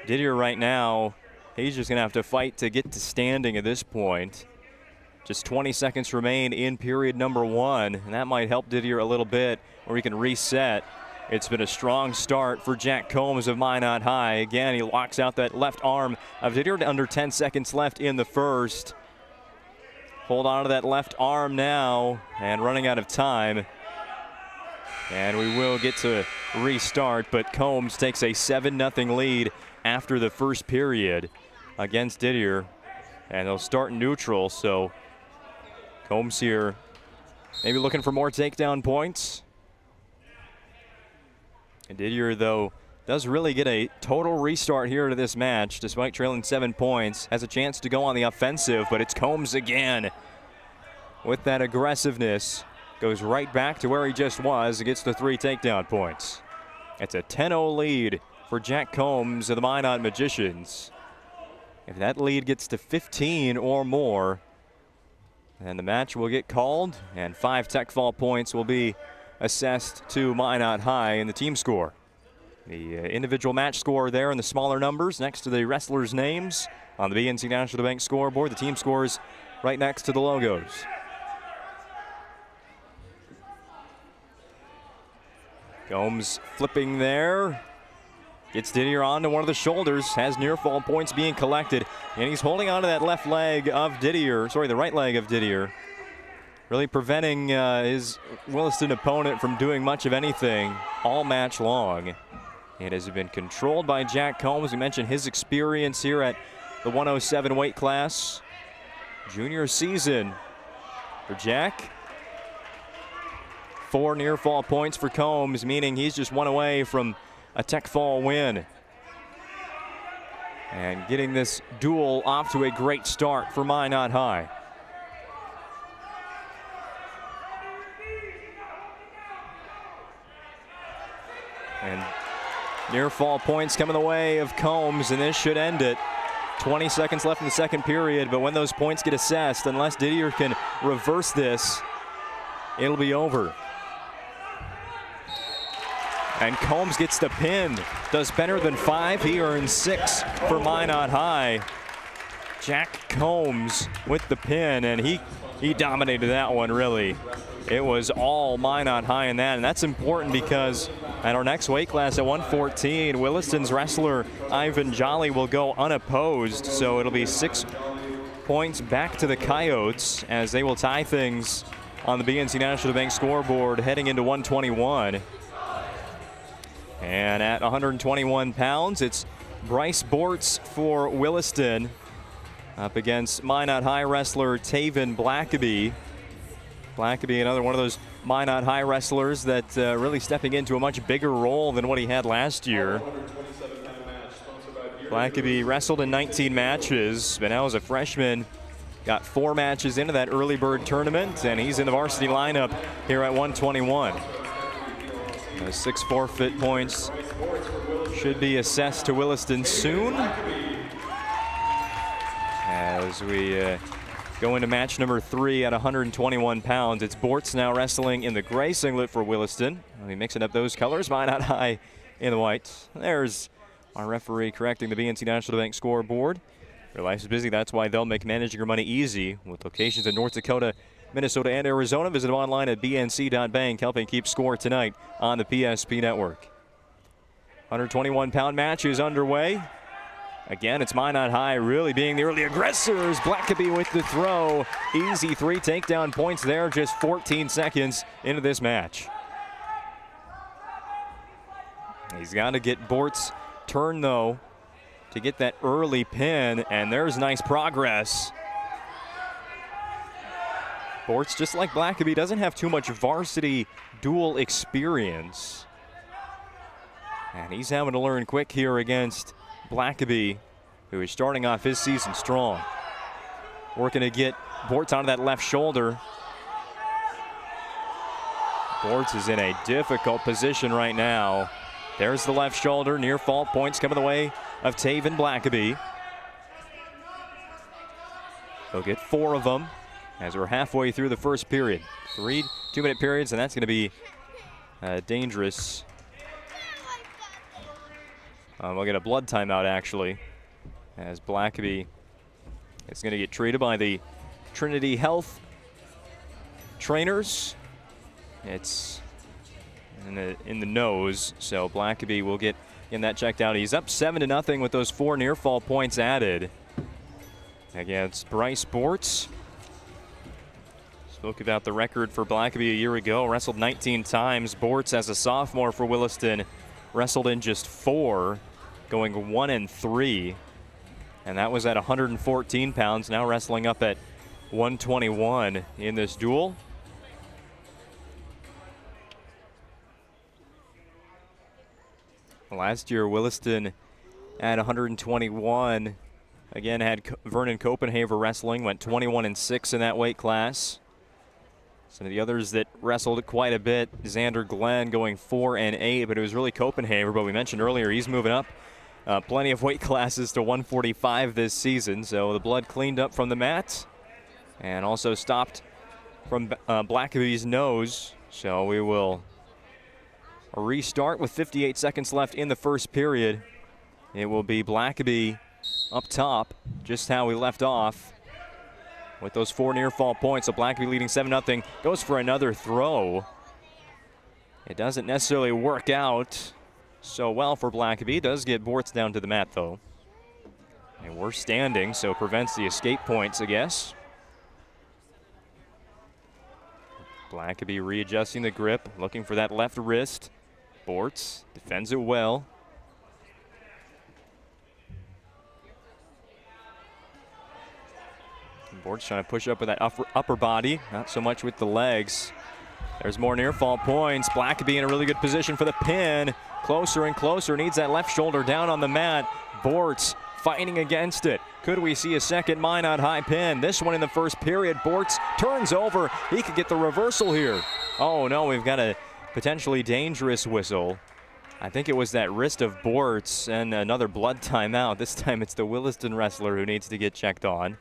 Didier right now, he's just going to have to fight to get to standing at this point. Just 20 seconds remain in period number 1, and that might help Didier a little bit, or he can reset. It's been a strong start for Jack Combs of Minot High. Again, he locks out that left arm of Didier. Under 10 seconds left in the first. Hold on to that left arm now, and running out of time. And we will get to restart, but Combs takes a 7-0 lead after the first period against Didier. And they'll start neutral, so Combs here maybe looking for more takedown points. And Didier, though, does really get a total restart here to this match, despite trailing 7 points. Has a chance to go on the offensive, but it's Combs again with that aggressiveness. Goes right back to where he just was and gets the 3 takedown points. It's a 10-0 lead for Jack Combs of the Minot Magicians. If that lead gets to 15 or more, then the match will get called, and 5 tech fall points will be assessed to Minot High in the team score. The individual match score there in the smaller numbers next to the wrestlers' names on the BNC National Bank scoreboard. The team scores right next to the logos. Combs flipping there. Gets Didier onto one of the shoulders, has near fall points being collected, and he's holding onto that left leg of Didier, sorry, the right leg of Didier, really preventing his Williston opponent from doing much of anything all match long. It has been controlled by Jack Combs. We mentioned his experience here at the 107 weight class. Junior season for Jack. 4 near fall points for Combs, meaning he's just 1 away from a tech fall win. And getting this duel off to a great start for Minot High. And near fall points coming the way of Combs, and this should end it. 20 seconds left in the second period, but when those points get assessed, unless Didier can reverse this, it'll be over. And Combs gets the pin. Does better than 5. He earns 6 for Minot High. Jack Combs with the pin, and he dominated that one, really. It was all Minot High in that, and that's important because at our next weight class at 114, Williston's wrestler Ivan Jolly will go unopposed, so it'll be 6 points back to the Coyotes as they will tie things on the BNC National Bank scoreboard heading into 121. And at 121 pounds, it's Bryce Bortz for Williston up against Minot High wrestler Taven Blackaby. Blackaby, another one of those Minot High wrestlers that really stepping into a much bigger role than what he had last year. Blackaby wrestled in 19 matches, but now as a freshman, got 4 matches into that early bird tournament, and he's in the varsity lineup here at 121. 6 forfeit points should be assessed to Williston soon as we go into match number 3 at 121 pounds. It's Bortz now wrestling in the gray singlet for Williston. We'll be mixing up those colors. Minot High in the white. There's our referee correcting the BNC National Bank scoreboard. Your life is busy. That's why they'll make managing your money easy with locations in North Dakota, Minnesota, and Arizona. Visit them online at bnc.bank, helping keep score tonight on the PSP network. 121-pound match is underway. Again, it's Minot High really being the early aggressors. Blackaby with the throw. Easy 3 takedown points there, just 14 seconds into this match. He's got to get Bort's turn, though, to get that early pin, and there's nice progress. Bortz, just like Blackaby, doesn't have too much varsity duel experience. And he's having to learn quick here against Blackaby, who is starting off his season strong. Working to get Bortz onto that left shoulder. Bortz is in a difficult position right now. There's the left shoulder. Near fall points coming the way of Taven Blackaby. He'll get 4 of them as we're halfway through the first period. 3 2-minute periods, and that's going to be dangerous. We'll get a blood timeout, actually, as Blackaby is going to get treated by the Trinity Health trainers. It's in the nose, so Blackaby will get that checked out. He's up 7-0 with those 4 near fall points added against Bryce Bortz. Spoke about the record for Blackaby a year ago. Wrestled 19 times. Bortz, as a sophomore for Williston, wrestled in just 4, going 1-3. And that was at 114 pounds, now wrestling up at 121 in this duel. Last year, Williston at 121. Again, had Vernon Copenhaver wrestling, went 21-6 in that weight class. Some of the others that wrestled quite a bit, Xander Glenn going 4-8, but it was really Copenhaver. But we mentioned earlier, he's moving up plenty of weight classes to 145 this season. So the blood cleaned up from the mat and also stopped from Blackaby's nose. So we will restart with 58 seconds left in the first period. It will be Blackaby up top, just how we left off with those 4 near fall points. So Blackaby leading 7-0, goes for another throw. It doesn't necessarily work out so well for Blackaby. Does get Bortz down to the mat though. And we're standing, so prevents the escape points, I guess. Blackaby readjusting the grip, looking for that left wrist. Bortz defends it well. Bortz trying to push up with that upper body, not so much with the legs. There's more near fall points. Blackaby in a really good position for the pin. Closer and closer, needs that left shoulder down on the mat. Bortz fighting against it. Could we see a second Minot high pin? This one in the first period. Bortz turns over. He could get the reversal here. Oh no, we've got a potentially dangerous whistle. I think it was that wrist of Bortz and another blood timeout. This time it's the Williston wrestler who needs to get checked on.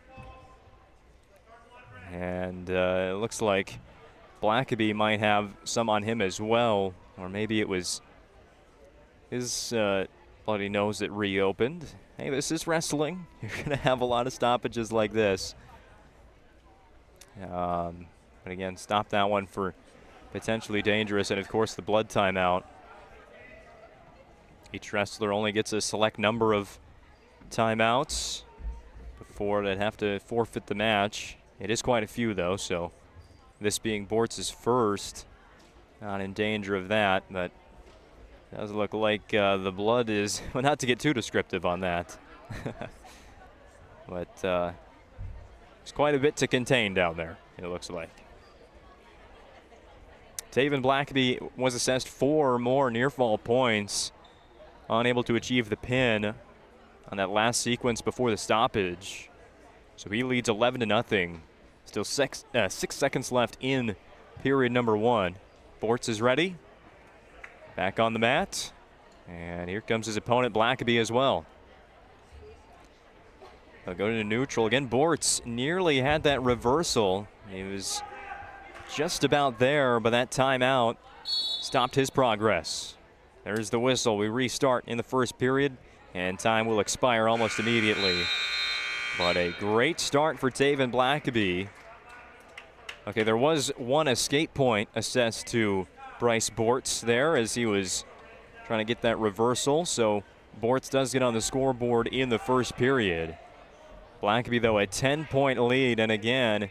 And it looks like Blackaby might have some on him as well. Or maybe it was his bloody nose that reopened. Hey, this is wrestling. You're going to have a lot of stoppages like this. But again, stop that one for potentially dangerous. And, of course, the blood timeout. Each wrestler only gets a select number of timeouts before they'd have to forfeit the match. It is quite a few, though, so this being Bortz's first, not in danger of that, but it does look like the blood is, well, not to get too descriptive on that, but there's quite a bit to contain down there, it looks like. Taven Blackaby was assessed 4 more near fall points, unable to achieve the pin on that last sequence before the stoppage. So he leads 11-0. Still 6 seconds left in period number 1. Bortz is ready. Back on the mat. And here comes his opponent, Blackaby, as well. They'll go to neutral. Again, Bortz nearly had that reversal. He was just about there, but that timeout stopped his progress. There's the whistle. We restart in the first period, and time will expire almost immediately. But a great start for Taven Blackaby. Okay, there was one escape point assessed to Bryce Bortz there as he was trying to get that reversal. So Bortz does get on the scoreboard in the first period. Blackaby, though, a 10-point lead, and again,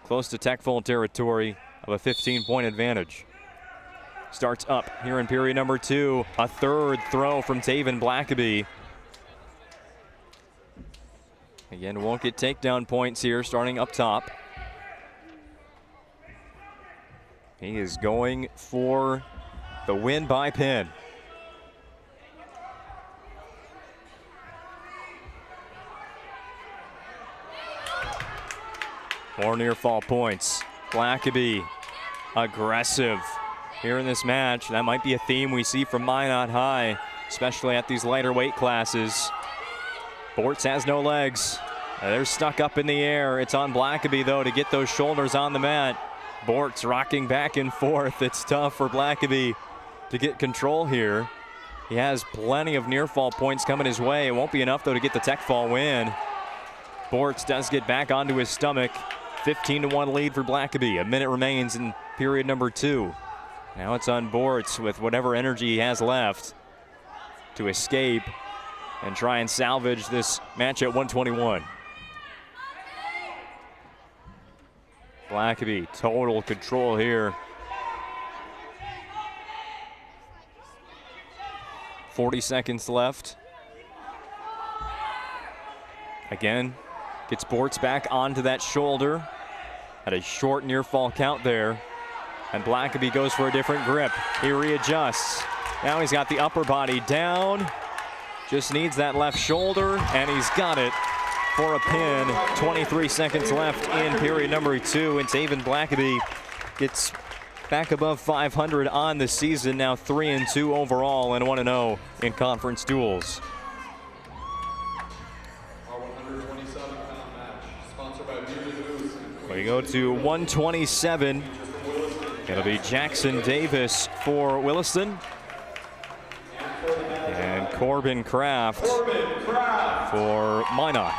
close to tech-full territory of a 15-point advantage. Starts up here in period number 2. A third throw from Taven Blackaby. Again, won't get takedown points here, starting up top. He is going for the win by pin. More near fall points. Blackaby aggressive here in this match. That might be a theme we see from Minot High, especially at these lighter weight classes. Bortz has no legs. They're stuck up in the air. It's on Blackaby, though, to get those shoulders on the mat. Bortz rocking back and forth. It's tough for Blackaby to get control here. He has plenty of near fall points coming his way. It won't be enough, though, to get the tech fall win. Bortz does get back onto his stomach. 15-1 lead for Blackaby. A minute remains in period number 2. Now it's on Bortz with whatever energy he has left to escape and try and salvage this match at 121. Blackaby, total control here. 40 seconds left. Again, gets Bortz back onto that shoulder. Had a short near fall count there. And Blackaby goes for a different grip. He readjusts. Now he's got the upper body down. Just needs that left shoulder, and he's got it for a pin. 23 seconds left in period number 2, and Taven Blackaby gets back above 500 on the season, now 3-2 overall and 1-0 in conference duels. We go to 127. It'll be Jackson Davis for Williston. And Corbin Kraft for Minot.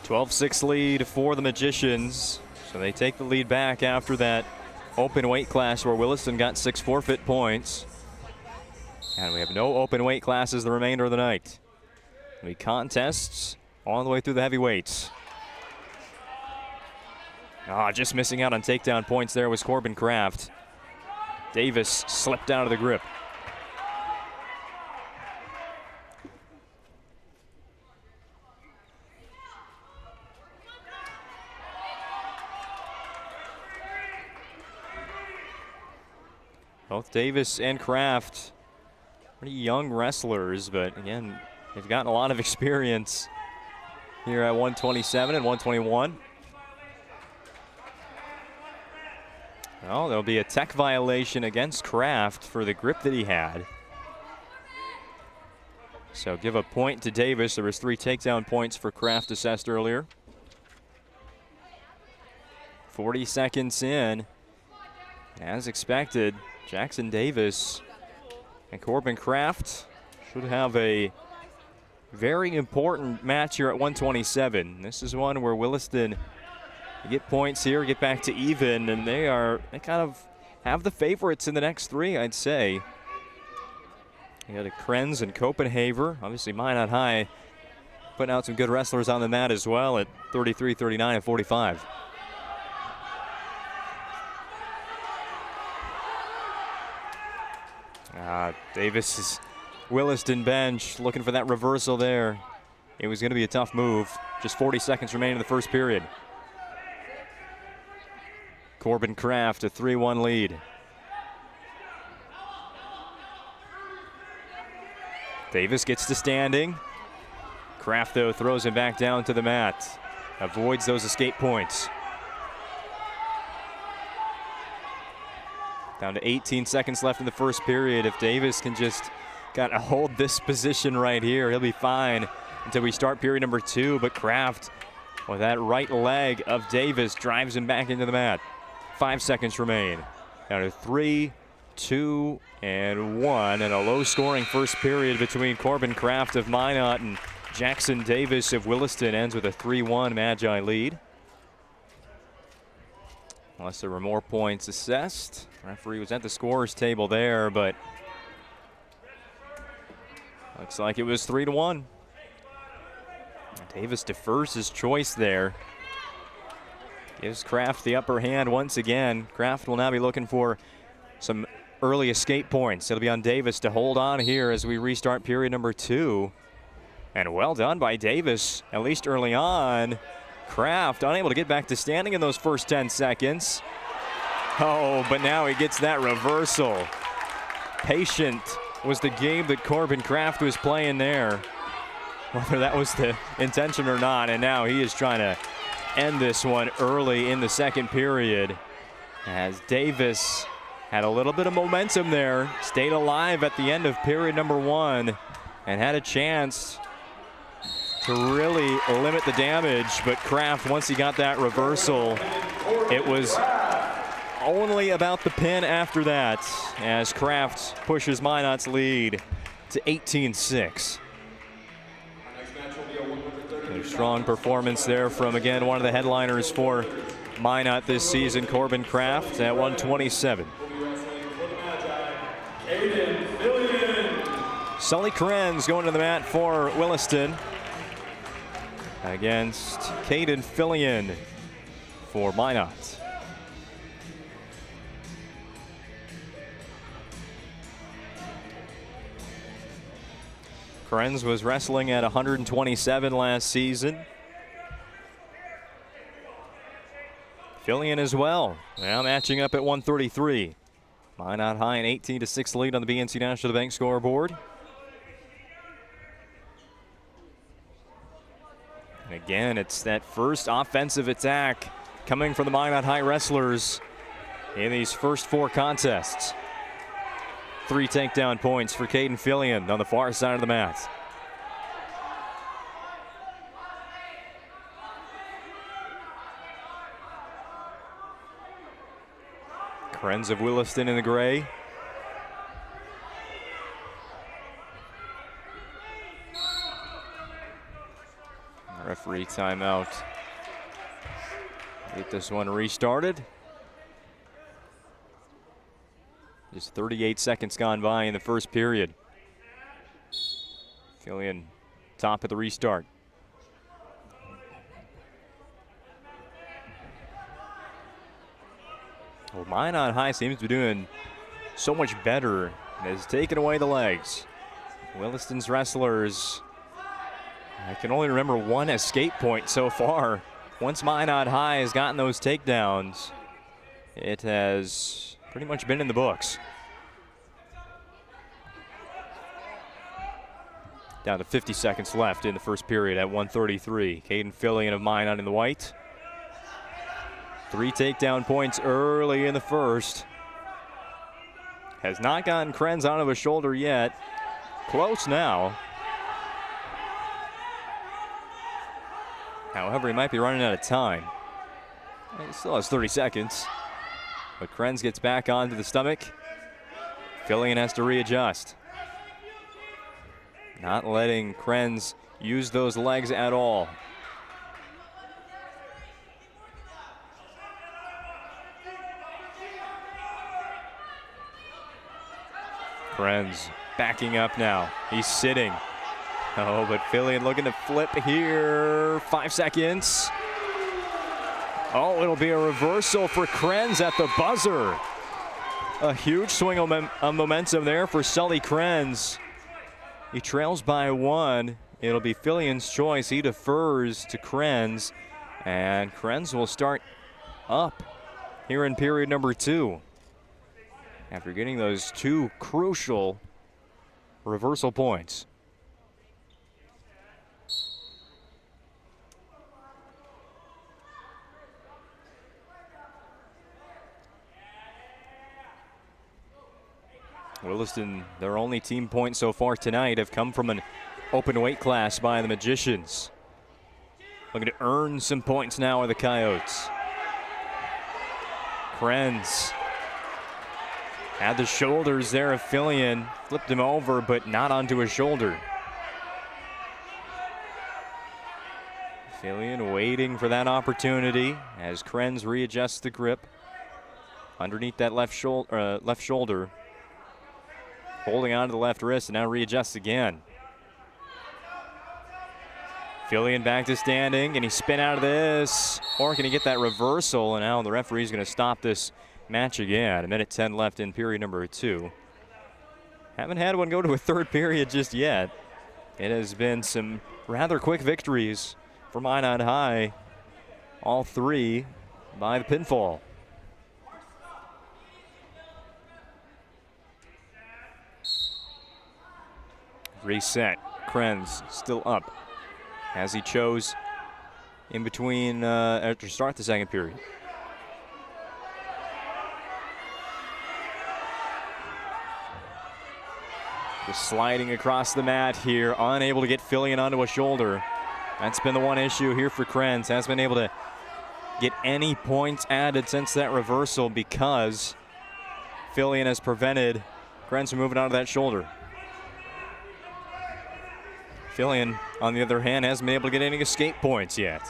12-6 lead for the Magicians. So they take the lead back after that open weight class where Williston got 6 forfeit points. And we have no open weight classes the remainder of the night. We contests all the way through the heavyweights. Just missing out on takedown points there was Corbin Kraft. Davis slipped out of the grip. Both Davis and Kraft, pretty young wrestlers, but again, they've gotten a lot of experience here at 127 and 121. Well, there'll be a tech violation against Kraft for the grip that he had. So give a point to Davis. There was 3 takedown points for Kraft assessed earlier. 40 seconds in. As expected, Jackson Davis and Corbin Kraft should have a very important match here at 127. This is one where Williston get points here, get back to even, and they kind of have the favorites in the next 3, I'd say. You got a Krenz and Copenhaver. Obviously, Minot High putting out some good wrestlers on the mat as well at 33, 39, and 45. Davis's Williston bench looking for that reversal there. It was going to be a tough move. Just 40 seconds remaining in the first period. Corbin Kraft, a 3-1 lead. Davis gets to standing. Kraft, though, throws him back down to the mat. Avoids those escape points. Down to 18 seconds left in the first period. If Davis can just kind of hold this position right here, he'll be fine until we start period number 2. But Kraft, with that right leg of Davis, drives him back into the mat. 5 seconds remain. Down to 3, 2, and 1. And a low-scoring first period between Corbin Kraft of Minot and Jackson Davis of Williston ends with a 3-1 Magi lead. Unless there were more points assessed. Referee was at the scorer's table there, but looks like it was 3-1. Davis defers his choice there. Gives Kraft the upper hand once again. Kraft will now be looking for some early escape points. It'll be on Davis to hold on here as we restart period number 2. And well done by Davis, at least early on. Kraft unable to get back to standing in those first 10 seconds. Oh, but now he gets that reversal. Patient was the game that Corbin Kraft was playing there, whether that was the intention or not. And now he is trying to end this one early in the second period, as Davis had a little bit of momentum there, stayed alive at the end of period number 1, and had a chance to really limit the damage. But Kraft, once he got that reversal, it was only about the pin after that, as Kraft pushes Minot's lead to 18-6. Next match will be a A strong performance there from, again, one of the headliners for Minot this season, Corbin Kraft, at 127. Sully Krenz going to the mat for Williston against Caden Fillion for Minot. Krenz was wrestling at 127 last season. Fillion as well, now matching up at 133. Minot High an 18-6 lead on the BNC National Bank scoreboard. And again, it's that first offensive attack coming from the Minot High wrestlers in these first 4 contests. 3 takedown points for Caden Fillion on the far side of the mat. Krenz of Williston in the gray. Referee timeout. Get this one restarted. Just 38 seconds gone by in the first period. Fillion top of the restart. Well, Minot High seems to be doing so much better and has taken away the legs. Williston's wrestlers, I can only remember 1 escape point so far. Once Minot High has gotten those takedowns, it has pretty much been in the books. Down to 50 seconds left in the first period at 133. Caden Fillion of Minot in the white. 3 takedown points early in the first. Has not gotten Krenz out of a shoulder yet. Close now. However, he might be running out of time. He still has 30 seconds. But Krenz gets back onto the stomach. Fillion has to readjust. Not letting Krenz use those legs at all. Krenz backing up now. He's sitting. Oh, but Fillion looking to flip here. 5 seconds. Oh, it'll be a reversal for Krenz at the buzzer. A huge swing of momentum there for Sully Krenz. He trails by 1. It'll be Fillion's choice. He defers to Krenz. And Krenz will start up here in period number 2. After getting those 2 crucial reversal points. Williston, their only team points so far tonight have come from an open weight class by the Magicians. Looking to earn some points now with the Coyotes. Krenz had the shoulders there of Fillion, flipped him over, but not onto his shoulder. Fillion waiting for that opportunity as Krenz readjusts the grip underneath that left shoulder. Holding on to the left wrist and now readjusts again. Fillion back to standing. Can he spin out of this? Or can he get that reversal? And now the referee's going to stop this match again. 1:10 left in period number 2. Haven't had one go to a third period just yet. It has been some rather quick victories for Minot High. All 3 by the pinfall. Reset. Krenz still up as he chose in between to start the second period. Just sliding across the mat here, unable to get Fillion onto a shoulder. That's been the one issue here for Krenz. Hasn't been able to get any points added since that reversal because Fillion has prevented Krenz from moving onto that shoulder. Fillion, on the other hand, hasn't been able to get any escape points yet.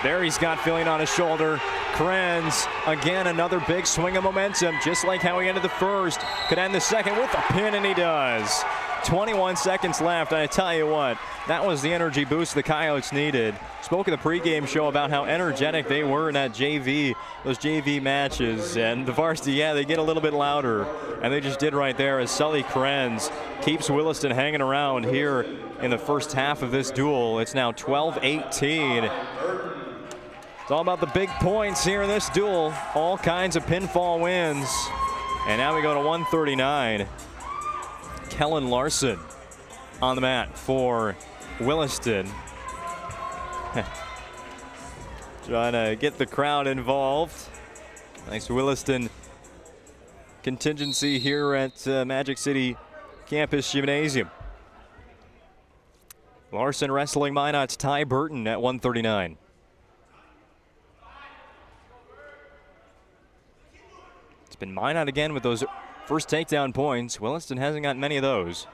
There he's got Fillion on his shoulder. Krenz, again, another big swing of momentum, just like how he ended the first. Could end the second with a pin, and he does. 21 seconds left. I tell you what, that was the energy boost the Coyotes needed. Spoke in the pregame show about how energetic they were in that JV, those JV matches. And the varsity, yeah, they get a little bit louder. And they just did right there as Sully Krenz keeps Williston hanging around here in the first half of this duel. It's now 12-18. It's all about the big points here in this duel. All kinds of pinfall wins. And now we go to 139. Kellen Larson on the mat for Williston. Trying to get the crowd involved. Nice Williston contingency here at Magic City Campus Gymnasium. Larson wrestling Minot's Ty Burton at 139. It's been Minot again with those first takedown points. Williston hasn't got many of those.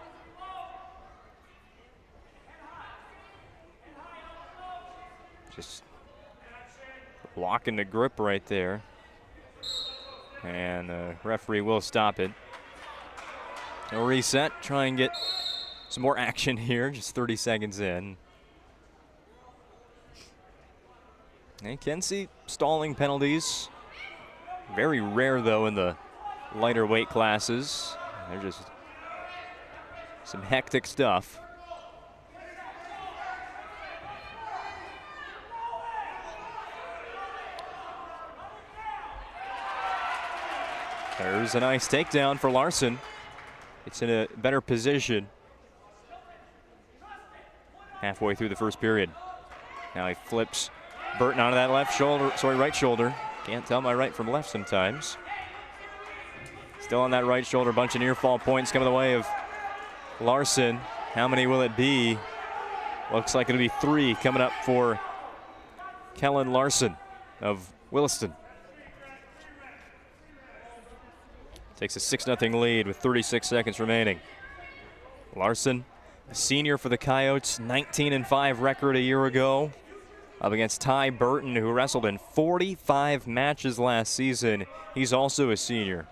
Just blocking the grip right there. And the referee will stop it. A reset, try and get some more action here, just 30 seconds in. And you can see stalling penalties. Very rare, though, in the lighter weight classes. They're just some hectic stuff. There's a nice takedown for Larson. It's in a better position. Halfway through the first period. Now he flips Burton onto that right shoulder. Can't tell my right from left sometimes. Still on that right shoulder, bunch of near fall points coming the way of Larson. How many will it be? Looks like it'll be 3 coming up for Kellen Larson of Williston. Takes a 6-0 lead with 36 seconds remaining. Larson, a senior for the Coyotes, 19-5 record a year ago. Up against Ty Burton, who wrestled in 45 matches last season. He's also a senior.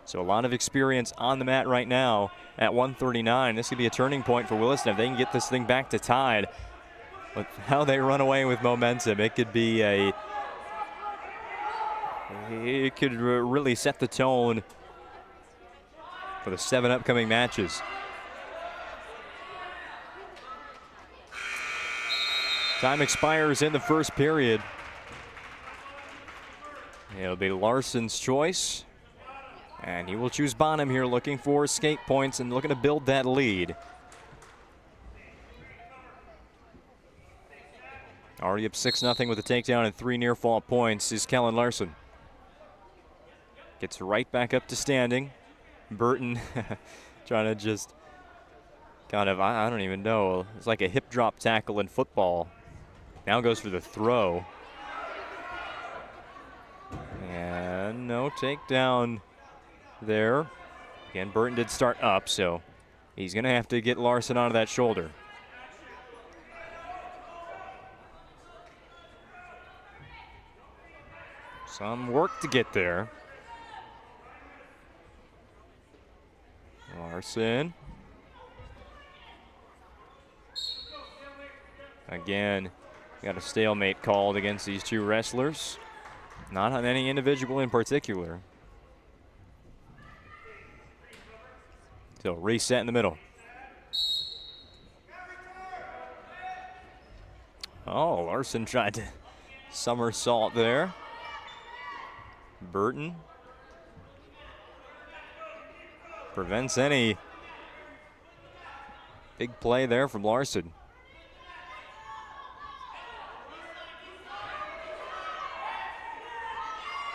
So a lot of experience on the mat right now at 139. This could be a turning point for Williston if they can get this thing back to tied. With how they run away with momentum, it could be it could really set the tone for the 7 upcoming matches. Time expires in the first period. It'll be Larson's choice. And he will choose Bonham here, looking for escape points and looking to build that lead. Already up 6-0 with a takedown and 3 near fall points is Kellen Larson. Gets right back up to standing. Burton trying to just kind of, I don't even know. It's like a hip drop tackle in football. Now goes for the throw. And no takedown there. Again, Burton did start up, so he's going to have to get Larson onto that shoulder. Some work to get there. Larson. Again, got a stalemate called against these two wrestlers. Not on any individual in particular. So reset in the middle. Oh, Larson tried to somersault there. Burton prevents any big play there from Larson.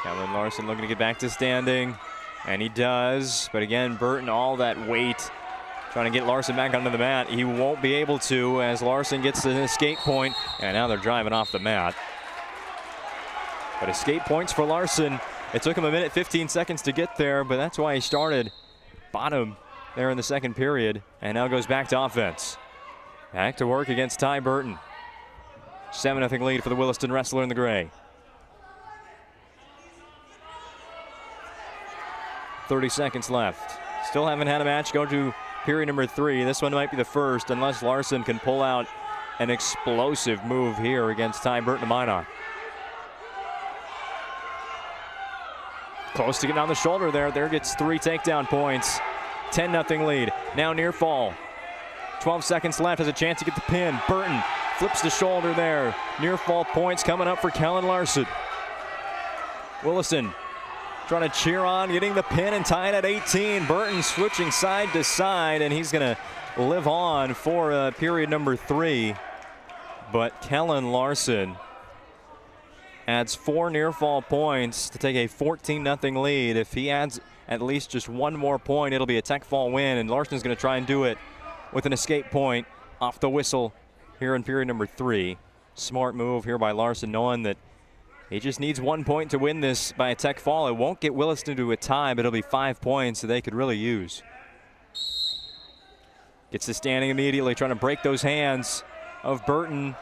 Kellen Larson looking to get back to standing, and he does. But again, Burton, all that weight, trying to get Larson back onto the mat. He won't be able to as Larson gets an escape point, and now they're driving off the mat. But escape points for Larson It took him a minute, 15 seconds to get there, but that's why he started bottom there in the second period, and now goes back to offense. Back to work against Ty Burton. 7-0 lead for the Williston Wrestler in the gray. 30 seconds left. Still haven't had a match go to period number 3. This one might be the first, unless Larson can pull out an explosive move here against Ty Burton of Minot. Close to getting on the shoulder there. There gets 3 takedown points. 10-0 lead. Now near fall. 12 seconds left. Has a chance to get the pin. Burton flips the shoulder there. Near fall points coming up for Kellen Larson. Williston trying to cheer on, getting the pin and tying at 18. Burton switching side to side, and he's going to live on for period number 3. But Kellen Larson adds 4 near fall points to take a 14-0 lead. If he adds at least just 1 more point, it'll be a tech fall win, and Larson's going to try and do it with an escape point off the whistle here in period number 3. Smart move here by Larson, knowing that he just needs 1 point to win this by a tech fall. It won't get Williston to a tie, but it'll be 5 points that they could really use. Gets to standing immediately, trying to break those hands of Burton.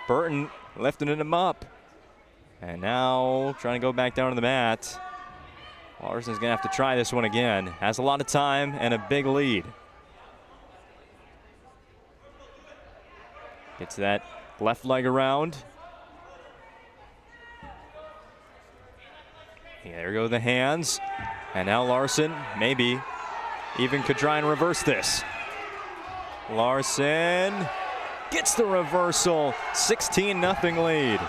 Burton lifting him up. And now trying to go back down to the mat. Larson's going to have to try this one again. Has a lot of time and a big lead. Gets that left leg around. Yeah, there go the hands. And now Larson maybe even could try and reverse this. Larson gets the reversal. 16-0 lead.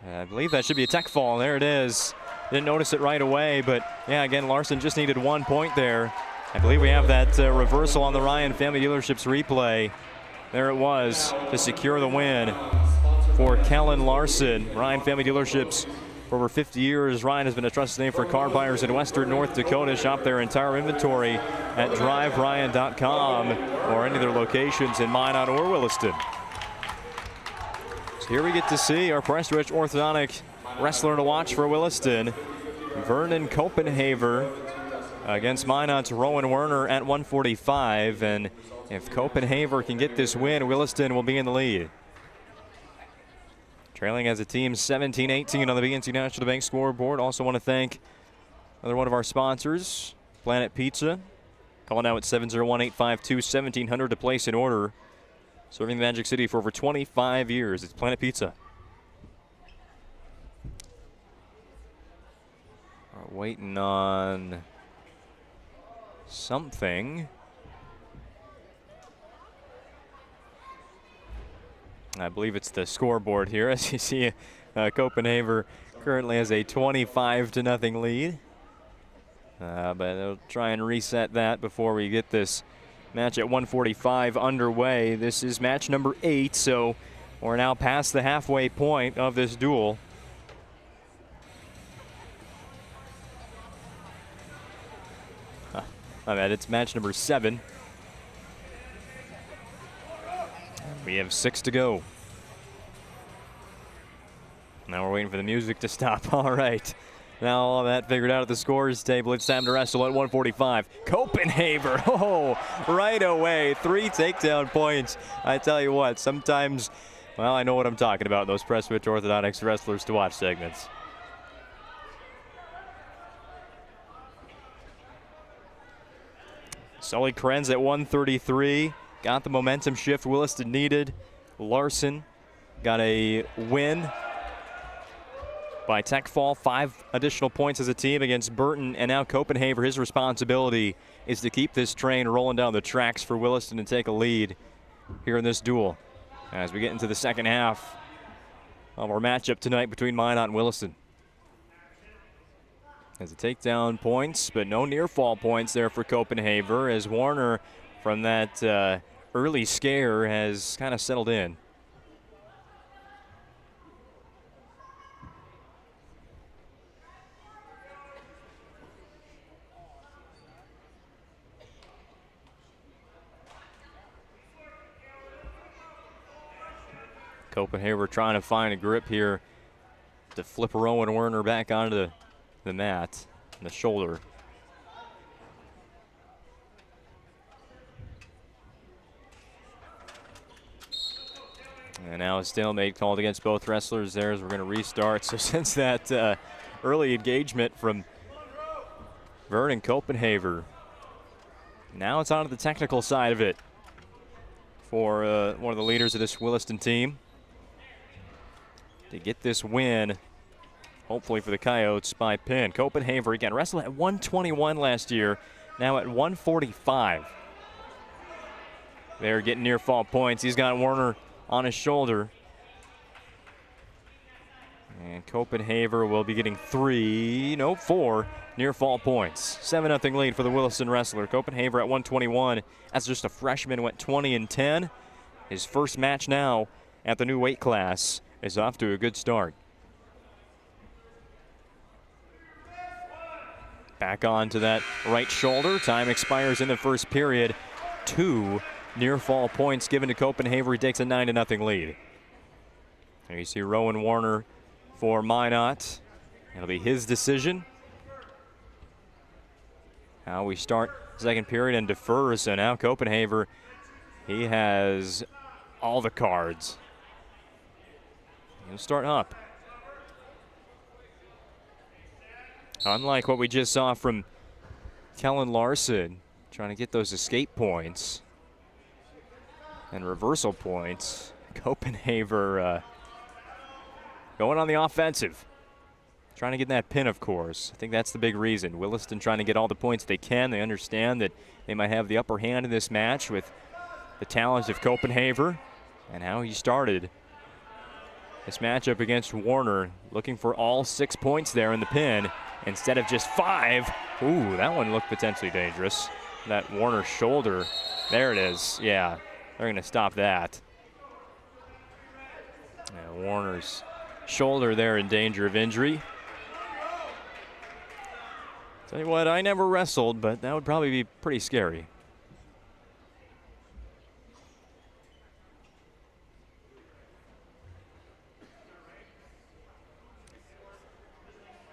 I believe that should be a tech fall. There it is. Didn't notice it right away, but yeah, again, Larson just needed 1 point there. I believe we have that reversal on the Ryan Family Dealerships replay. There it was to secure the win for Kellen Larson. Ryan Family Dealerships for over 50 years. Ryan has been a trusted name for car buyers in western North Dakota. Shop their entire inventory at driveryan.com or any of their locations in Minot or Williston. So here we get to see our press-rich orthodontic wrestler to watch for Williston, Vernon Copenhaver, against Minot's Rowan Werner at 145. And if Copenhaver can get this win, Williston will be in the lead. Trailing as a team 17-18 on the BNC National Bank scoreboard. Also want to thank another one of our sponsors, Planet Pizza. Call now at 701-852-1700 to place an order. Serving the Magic City for over 25 years. It's Planet Pizza. We're waiting on something. I believe it's the scoreboard here. As you see, Copenhaver currently has a 25-0 lead. But they'll try and reset that before we get this match at 145 underway. This is match number 8, so we're now past the halfway point of this duel. My bad, it's match number 7. We have 6 to go. Now we're waiting for the music to stop. All right. Now all that figured out at the scores table. It's time to wrestle at 145. Copenhaver, oh, right away. 3 takedown points. I tell you what, sometimes, well, I know what I'm talking about, those press switch orthodontics wrestlers to watch segments. Sully Krenz at 133. Got the momentum shift Williston needed. Larson got a win by tech fall, 5 additional points as a team against Burton, and now Copenhaver, his responsibility is to keep this train rolling down the tracks for Williston and take a lead here in this duel as we get into the second half of our matchup tonight between Minot and Williston. As a takedown points, but no near fall points there for Copenhaver, as Warner from that early scare has kind of settled in. Copenhaver trying to find a grip here To flip Rowan Werner back onto the mat, and the shoulder. And now a stalemate called against both wrestlers there as we're going to restart. So since that early engagement from Vernon Copenhaver, now it's on to the technical side of it for one of the leaders of this Williston team to get this win, hopefully for the Coyotes, by pin. Copenhaver again wrestled at 121 last year, now at 145. They're getting near fall points. He's got Werner on his shoulder. And Copenhaver will be getting 4 near fall points. 7-0 lead for the Williston wrestler. Copenhaver at 121, as just a freshman, went 20-10. His first match now at the new weight class is off to a good start. Back on to that right shoulder. Time expires in the first period. 2 near fall points given to Copenhaver. He takes a 9-0 lead. There you see Rowan Werner for Minot. It'll be his decision. How we start second period and defer. So now Copenhaver, he has all the cards. He'll start up. Unlike what we just saw from Kellen Larson, trying to get those escape points and reversal points, Copenhaver going on the offensive. Trying to get that pin, of course. I think that's the big reason. Williston trying to get all the points they can. They understand that they might have the upper hand in this match with the talents of Copenhaver and how he started this matchup against Werner, looking for all 6 points there in the pin instead of just 5. Ooh, that one looked potentially dangerous. That Werner shoulder, there it is. Yeah, they're going to stop that. Yeah, Warner's shoulder there in danger of injury. Tell you what, I never wrestled, but that would probably be pretty scary.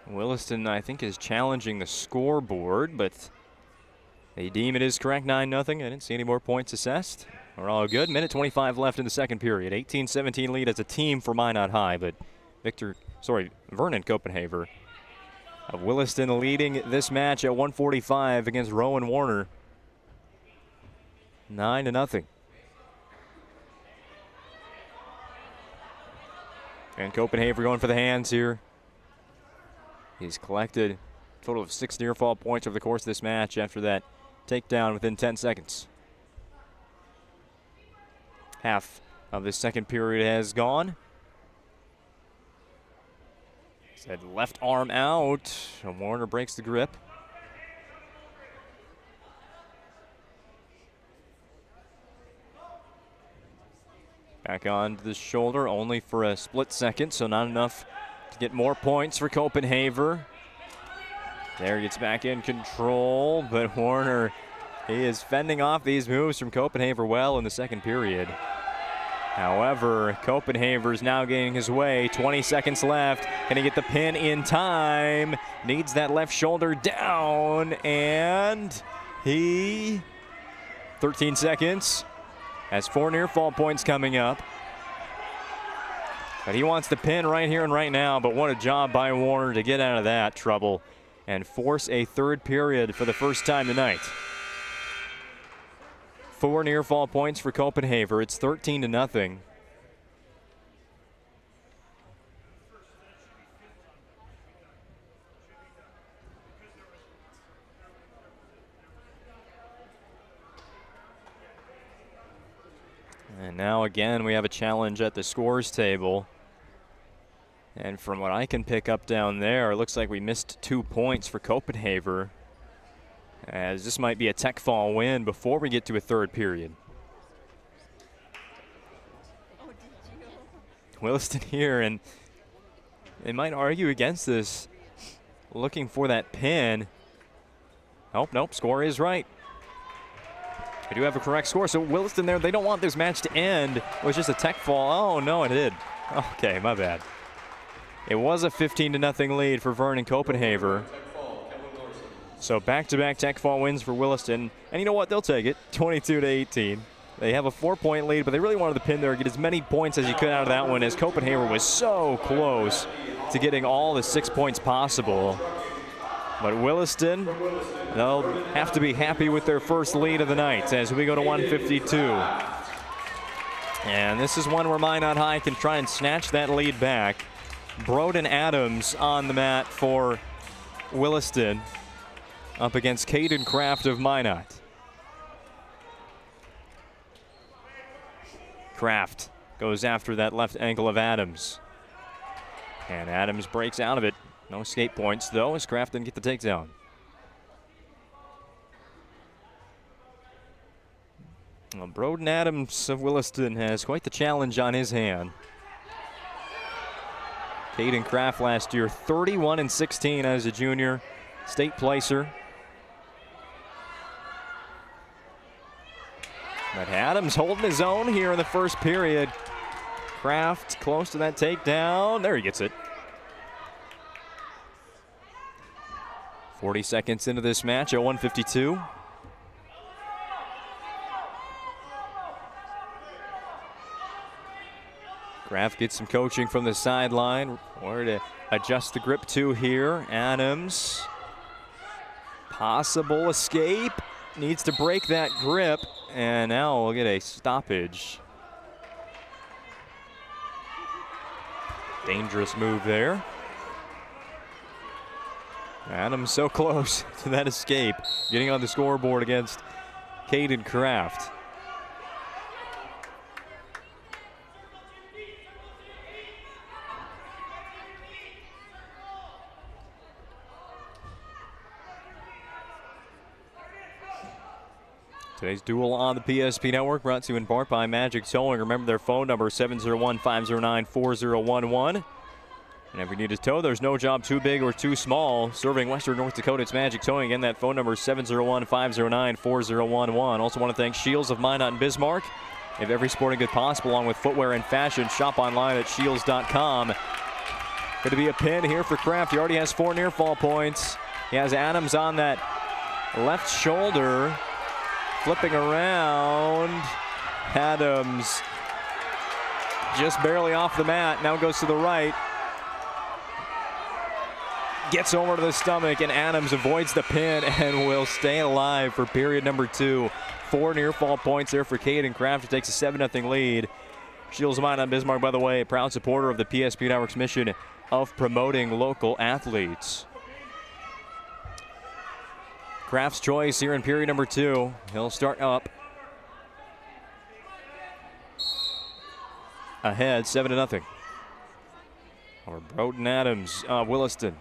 Williston, I think, is challenging the scoreboard, but they deem it is correct, 9-0. I didn't see any more points assessed. We're all good. Minute 25 left in the second period. 18-17 lead as a team for Minot High, but Vernon Copenhaver of Williston leading this match at 145 against Rowan Werner. 9-0. And Copenhaver going for the hands here. He's collected a total of 6 near fall points over the course of this match after that takedown within 10 seconds. Half of the second period has gone. Said left arm out. And Werner breaks the grip. Back on to the shoulder, only for a split second, so not enough to get more points for Copenhaver. There he gets back in control, but Werner, he is fending off these moves from Copenhaver well in the second period. However, Copenhaver's now getting his way. 20 seconds left. Can he get the pin in time? Needs that left shoulder down, and 13 seconds. Has 4 near fall points coming up. But he wants the pin right here and right now, but what a job by Werner to get out of that trouble and force a third period for the first time tonight. 4 near fall points for Copenhaver. It's 13-0. And now again we have a challenge at the scores table. And from what I can pick up down there, it looks like we missed 2 points for Copenhaver, as this might be a tech fall win before we get to a third period. Williston here, and they might argue against this, looking for that pin. Oh, nope, score is right. We do have a correct score, so Williston there, they don't want this match to end. It was just a tech fall. Oh, no, it did. Okay, my bad. It was a 15-0 lead for Vernon Copenhaver. So back-to-back tech fall wins for Williston. And you know what? They'll take it, 22-18. They have a 4-point lead, but they really wanted to pin there, get as many points as you could out of that one, as Copenhaver was so close to getting all the 6 points possible. But Williston, they'll have to be happy with their first lead of the night as we go to 152. And this is one where Minot High can try and snatch that lead back. Broden Adams on the mat for Williston up against Caden Kraft of Minot. Kraft goes after that left ankle of Adams. And Adams breaks out of it. No escape points, though, as Kraft didn't get the takedown. Well, Broden Adams of Williston has quite the challenge on his hand. Caden Kraft last year, 31-16 as a junior, state placer. But Adams holding his own here in the first period. Kraft close to that takedown. There he gets it. 40 seconds into this match at 152. Kraft gets some coaching from the sideline. Where to adjust the grip to here. Adams. Possible escape. Needs to break that grip. And now we'll get a stoppage. Dangerous move there. Adams so close to that escape. Getting on the scoreboard against Caden Kraft. Today's duel on the PSP Network brought to you in part by Magic Towing. Remember their phone number, 701-509-4011. Whenever you need a tow, there's no job too big or too small. Serving Western North Dakota, it's Magic Towing. Again, that phone number is 701-509-4011. Also want to thank Shields of Minot and Bismarck. They have every sporting good possible along with footwear and fashion. Shop online at shields.com. Going to be a pin here for Kraft. He already has 4 near fall points. He has Adams on that left shoulder. Flipping around. Adams just barely off the mat. Now goes to the right. Gets over to the stomach, and Adams avoids the pin and will stay alive for period number 2. 4 near fall points there for Caden Kraft, who takes a 7-0 lead. Shields of Minot Bismarck, by the way, a proud supporter of the PSP Network's mission of promoting local athletes. Kraft's choice here in period number 2. He'll start up. Ahead, 7-0. Or Broden Adams of Williston.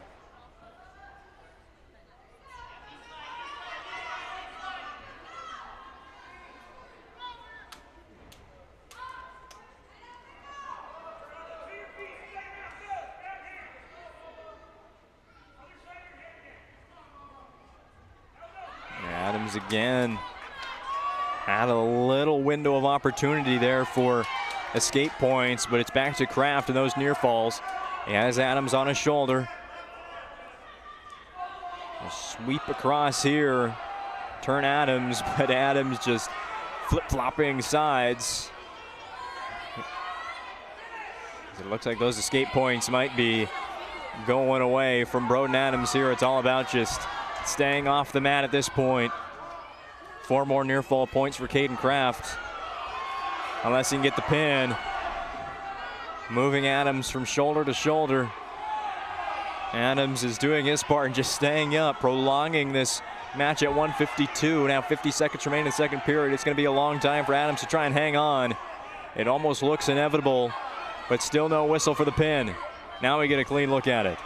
Adams again had a little window of opportunity there for escape points, but it's back to Kraft and those near falls. He has Adams on his shoulder. A sweep across here. Turn Adams, but Adams just flip-flopping sides. It looks like those escape points might be going away from Broden Adams here. It's all about just staying off the mat at this point. 4 more near fall points for Caden Kraft. Unless he can get the pin. Moving Adams from shoulder to shoulder. Adams is doing his part and just staying up, prolonging this match at 152. Now 50 seconds remain in the second period. It's going to be a long time for Adams to try and hang on. It almost looks inevitable, but still no whistle for the pin. Now we get a clean look at it.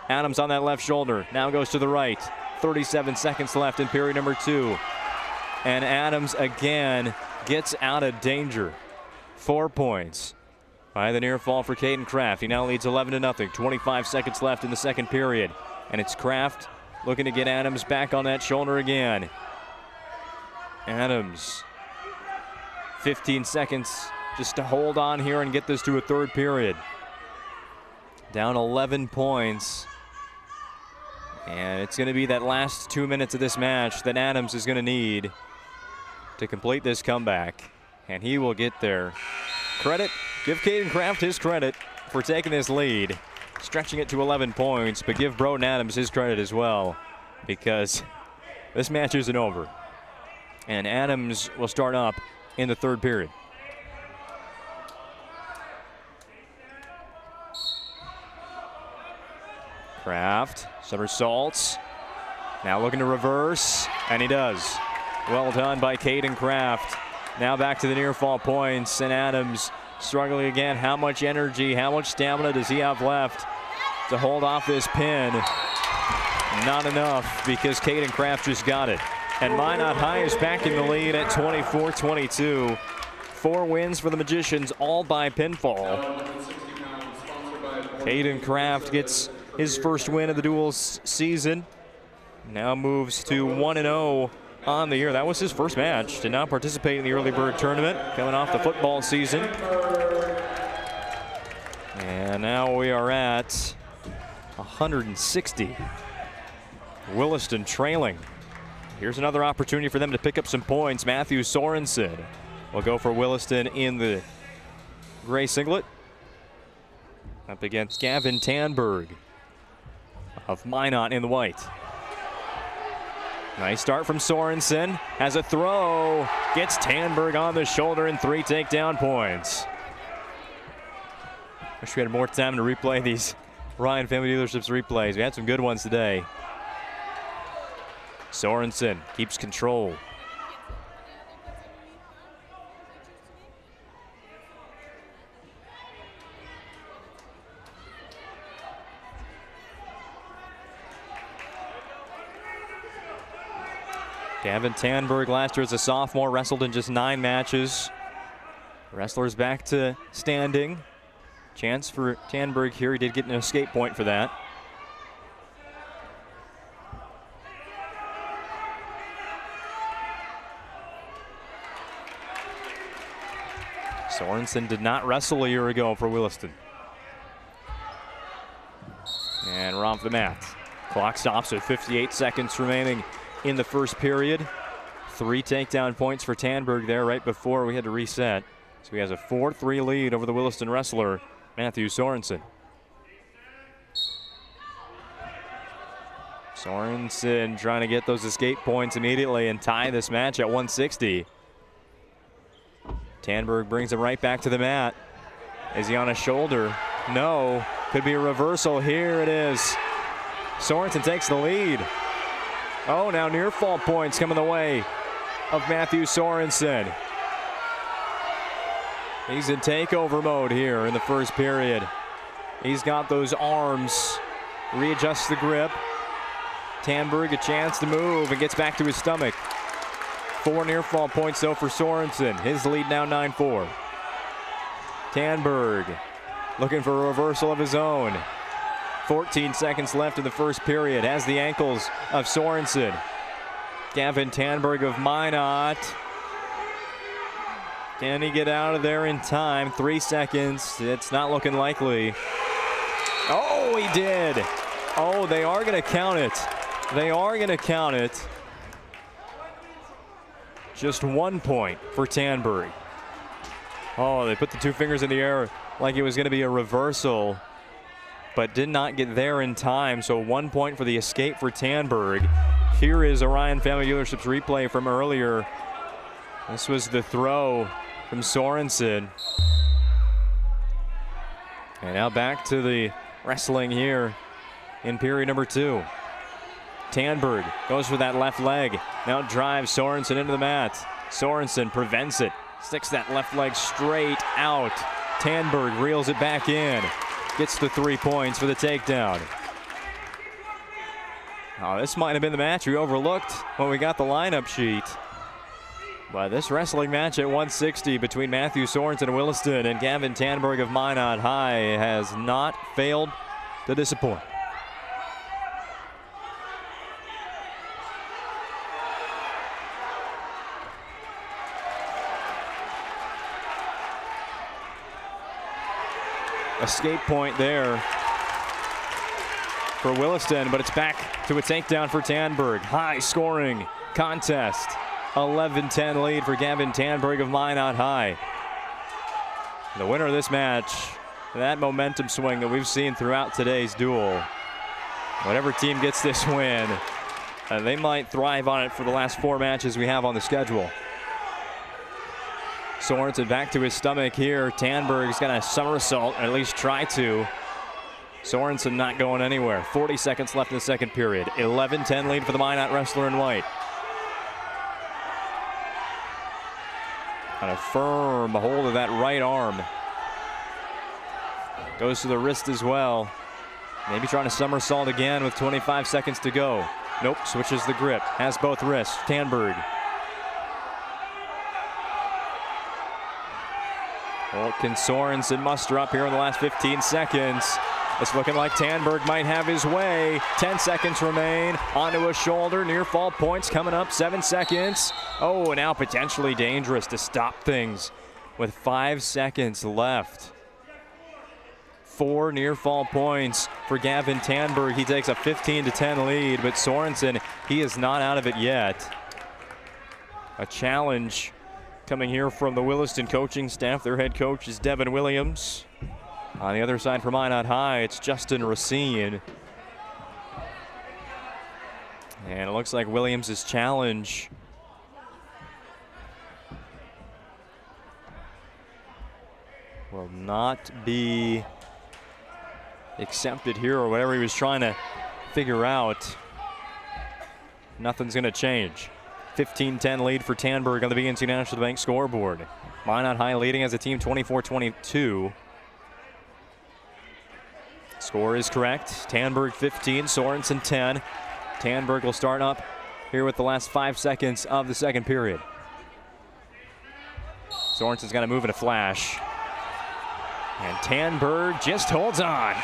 Adams on that left shoulder, now goes to the right. 37 seconds left in period number 2. And Adams again gets out of danger. 4 points by the near fall for Caden Kraft. He now leads 11-0. 25 seconds left in the second period. And it's Kraft looking to get Adams back on that shoulder again. Adams, 15 seconds just to hold on here and get this to a third period. down 11 points. And it's going to be that last 2 minutes of this match that Adams is going to need to complete this comeback. And he will get there. Credit, give Caden Kraft his credit for taking this lead, stretching it to 11 points, but give Broden Adams his credit as well, because this match isn't over. And Adams will start up in the third period. Kraft, somersaults, now looking to reverse, and he does. Well done by Caden Kraft. Now back to the near fall points, and Adams struggling again. How much energy, how much stamina does he have left to hold off this pin? Not enough, because Caden Kraft just got it. And Minot High is back in the lead at 24-22. 4 wins for the Magicians, all by pinfall. Caden Kraft gets his first win of the duels season. Now moves to 1-0 on the year. That was his first match. Did not participate in the early bird tournament, coming off the football season. And now we are at 160. Williston trailing. Here's another opportunity for them to pick up some points. Matthew Sorensen will go for Williston in the gray singlet. Up against Gavin Tanberg of Minot in the white. Nice start from Sorensen. Has a throw. Gets Tanberg on the shoulder and 3 takedown points. Wish we had more time to replay these Ryan Family Dealerships replays. We had some good ones today. Sorensen keeps control. Gavin Tanberg last year as a sophomore wrestled in just 9 matches. Wrestlers back to standing. Chance for Tanberg here. He did get an escape point for that. Sorensen did not wrestle a year ago for Williston. And we're off the mat. Clock stops with 58 seconds remaining in the first period. 3 takedown points for Tanberg there right before we had to reset. So he has a 4-3 lead over the Williston wrestler, Matthew Sorensen. Sorensen trying to get those escape points immediately and tie this match at 160. Tanberg brings him right back to the mat. Is he on a shoulder? No. Could be a reversal. Here it is. Sorensen takes the lead. Oh, now near fall points coming the way of Matthew Sorensen. He's in takeover mode here in the first period. He's got those arms. Readjusts the grip. Tanberg a chance to move and gets back to his stomach. 4 near fall points though for Sorensen. His lead now 9-4. Tanberg looking for a reversal of his own. 14 seconds left in the first period. Has the ankles of Sorensen. Gavin Tanberg of Minot. Can he get out of there in time? 3 seconds. It's not looking likely. Oh, he did. Oh, they are going to count it. They are going to count it. Just 1 point for Tanberg. Oh, they put the 2 fingers in the air like it was going to be a reversal, but did not get there in time. So 1 point for the escape for Tanberg. Here is Orion Family Dealerships replay from earlier. This was the throw from Sorensen. And now back to the wrestling here in period number 2. Tanberg goes for that left leg. Now drives Sorensen into the mat. Sorensen prevents it. Sticks that left leg straight out. Tanberg reels it back in. Gets the 3 points for the takedown. Oh, this might have been the match we overlooked when we got the lineup sheet. But this wrestling match at 160 between Matthew Sorensen of Williston and Gavin Tanberg of Minot High has not failed to disappoint. Escape point there for Williston, but it's back to a takedown for Tanberg. High scoring contest. 11-10 lead for Gavin Tanberg of Minot High. The winner of this match, that momentum swing that we've seen throughout today's duel. Whatever team gets this win, they might thrive on it for the last 4 matches we have on the schedule. Sorensen back to his stomach here. Tanberg's got a somersault, or at least try to. Sorensen not going anywhere. 40 seconds left in the second period. 11-10 lead for the Minot wrestler in white. Got a firm hold of that right arm. Goes to the wrist as well. Maybe trying to somersault again with 25 seconds to go. Nope, switches the grip. Has both wrists. Tanberg. What can Sorensen muster up here in the last 15 seconds? It's looking like Tanberg might have his way. 10 seconds remain. Onto a shoulder. Near fall points coming up. 7 seconds. Oh, now potentially dangerous to stop things with 5 seconds left. 4 near fall points for Gavin Tanberg. He takes a 15-10 lead, but Sorensen, he is not out of it yet. A challenge coming here from the Williston coaching staff. Their head coach is Devin Williams. On the other side for Minot High, it's Justin Racine. And it looks like Williams' challenge will not be accepted here, or whatever he was trying to figure out. Nothing's going to change. 15-10 lead for Tanberg on the BNC National Bank scoreboard. Minot High leading as a team 24-22. Score is correct. Tanberg 15, Sorensen 10. Tanberg will start up here with the last 5 seconds of the second period. Sorensen's got to move in a flash. And Tanberg just holds on.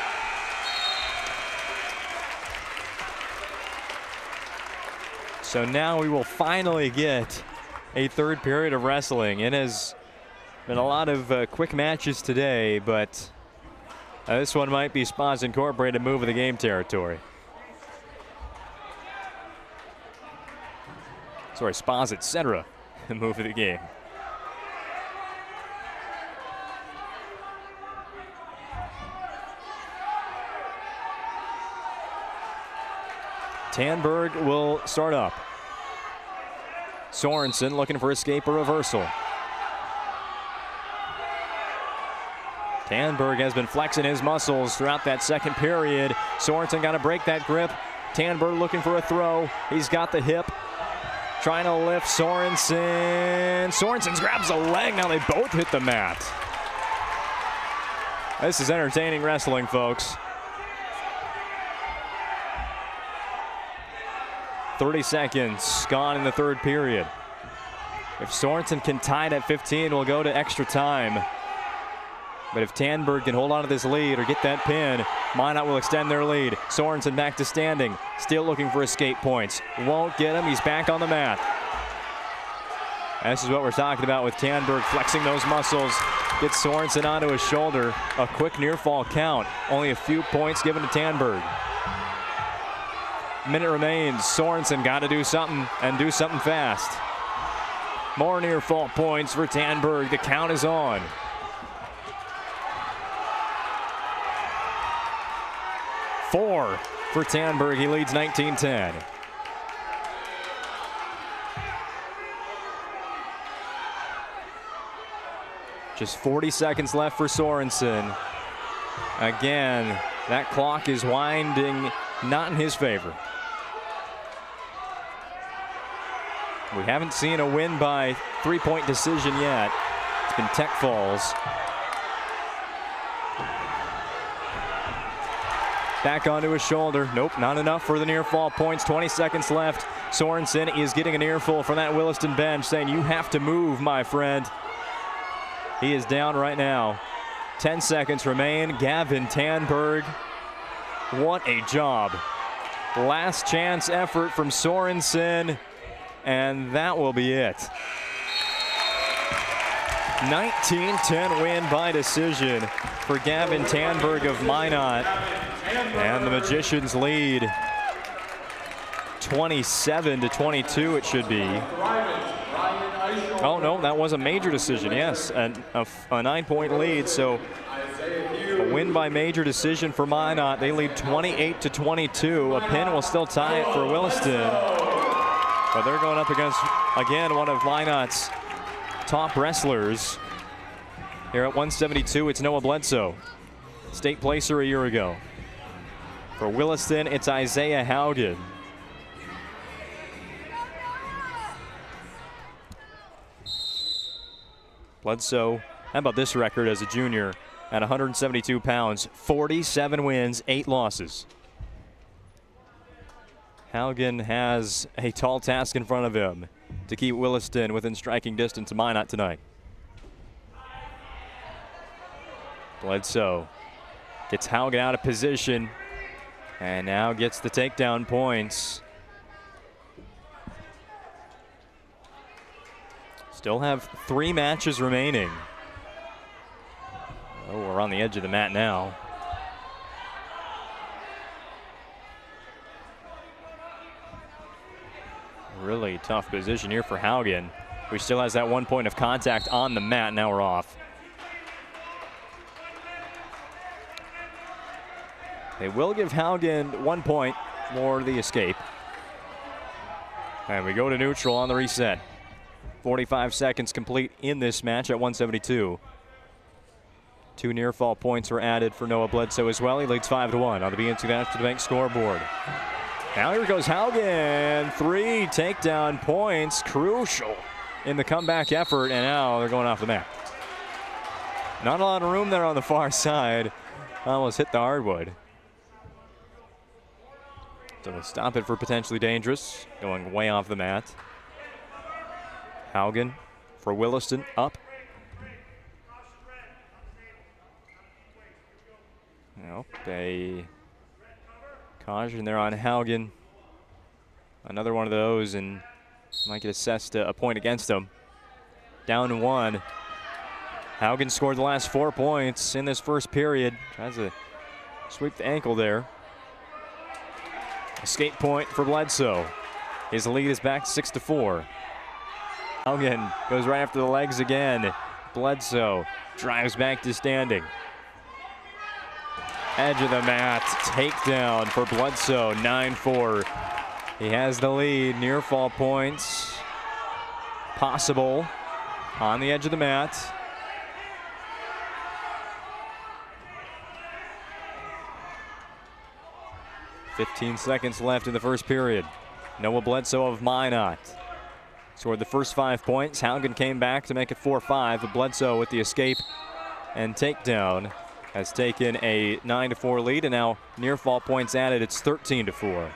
So now we will finally get a third period of wrestling. It has been a lot of quick matches today, but this one might be Spas Incorporated move of the game territory. Sorry, Spas, etc. move of the game. Tanberg will start up. Sorensen looking for escape or reversal. Tanberg has been flexing his muscles throughout that second period. Sorensen got to break that grip. Tanberg looking for a throw. He's got the hip. Trying to lift Sorensen. Sorensen grabs a leg. Now they both hit the mat. This is entertaining wrestling, folks. 30 seconds gone in the third period. If Sorensen can tie it at 15, we'll go to extra time. But if Tanberg can hold on to this lead or get that pin, Minot will extend their lead. Sorensen back to standing, still looking for escape points. Won't get him, he's back on the mat. This is what we're talking about with Tanberg flexing those muscles. Gets Sorensen onto his shoulder. A quick near fall count. Only a few points given to Tanberg. Minute remains. Sorensen got to do something, and do something fast. More near fall points for Tanberg. The count is on. Four for Tanberg. He leads 19-10. Just 40 seconds left for Sorensen. Again, that clock is winding not in his favor. We haven't seen a win by three-point decision yet. It's been tech falls. Back onto his shoulder. Nope, not enough for the near fall points. 20 seconds left. Sorensen is getting an earful from that Williston bench saying, you have to move, my friend. He is down right now. 10 seconds remain. Gavin Tanberg. What a job. Last chance effort from Sorensen, and that will be it. 19-10 win by decision for Gavin Tanberg of Minot. And the Magicians lead 27-22 it should be. Oh no, that was a major decision, yes. A 9-point lead, so a win by major decision for Minot. They lead 28-22. A pin will still tie it for Williston. But they're going up against, again, one of Minot's top wrestlers. Here at 172, it's Noah Bledsoe. State placer a year ago. For Williston, it's Isaiah Haugen. Bledsoe, how about this record as a junior at 172 pounds, 47 wins, 8 losses. Haugen has a tall task in front of him to keep Williston within striking distance of Minot tonight. Bledsoe gets Haugen out of position and now gets the takedown points. Still have 3 matches remaining. Oh, we're on the edge of the mat now. Really tough position here for Haugen, who still has that 1 point of contact on the mat. Now we're off. They will give Haugen 1 point for the escape. And we go to neutral on the reset. 45 seconds complete in this match at 172. 2 near fall points were added for Noah Bledsoe as well. He leads 5-1 on the BNC National Bank scoreboard. Now here goes Haugen. 3 takedown points, crucial in the comeback effort, and now they're going off the mat. Not a lot of room there on the far side. Almost hit the hardwood. So we'll stop it for potentially dangerous, going way off the mat. Haugen for Williston up. Nope, a caution there on Haugen. Another one of those, and might get assessed a point against him. Down 1. Haugen scored the last 4 points in this first period. Tries to sweep the ankle there. Escape point for Bledsoe. His lead is back 6-4. Haugen goes right after the legs again. Bledsoe drives back to standing. Edge of the mat, takedown for Bledsoe, 9-4. He has the lead, near fall points possible on the edge of the mat. .15 seconds left in the first period. Noah Bledsoe of Minot scored the first 5 points. Haugen came back to make it 4-5, but Bledsoe with the escape and takedown has taken a 9-4 lead, and now near fall points added, it's 13-4.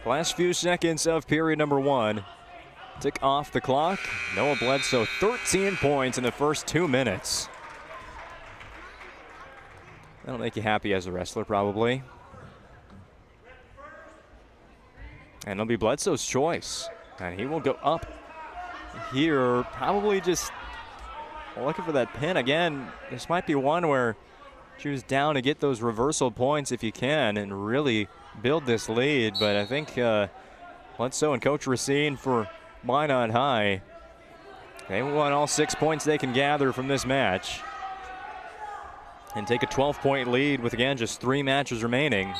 Last few seconds of period number 1. Tick off the clock. Noah Bledsoe, 13 points in the first 2 minutes. That'll make you happy as a wrestler, probably. And it'll be Bledsoe's choice. And he will go up here, probably just looking for that pin. Again, this might be one where choose down to get those reversal points if you can and really build this lead. But I think Bledsoe and Coach Racine for Minot High, they want all 6 points they can gather from this match and take a 12-point lead with, again, just 3 matches remaining.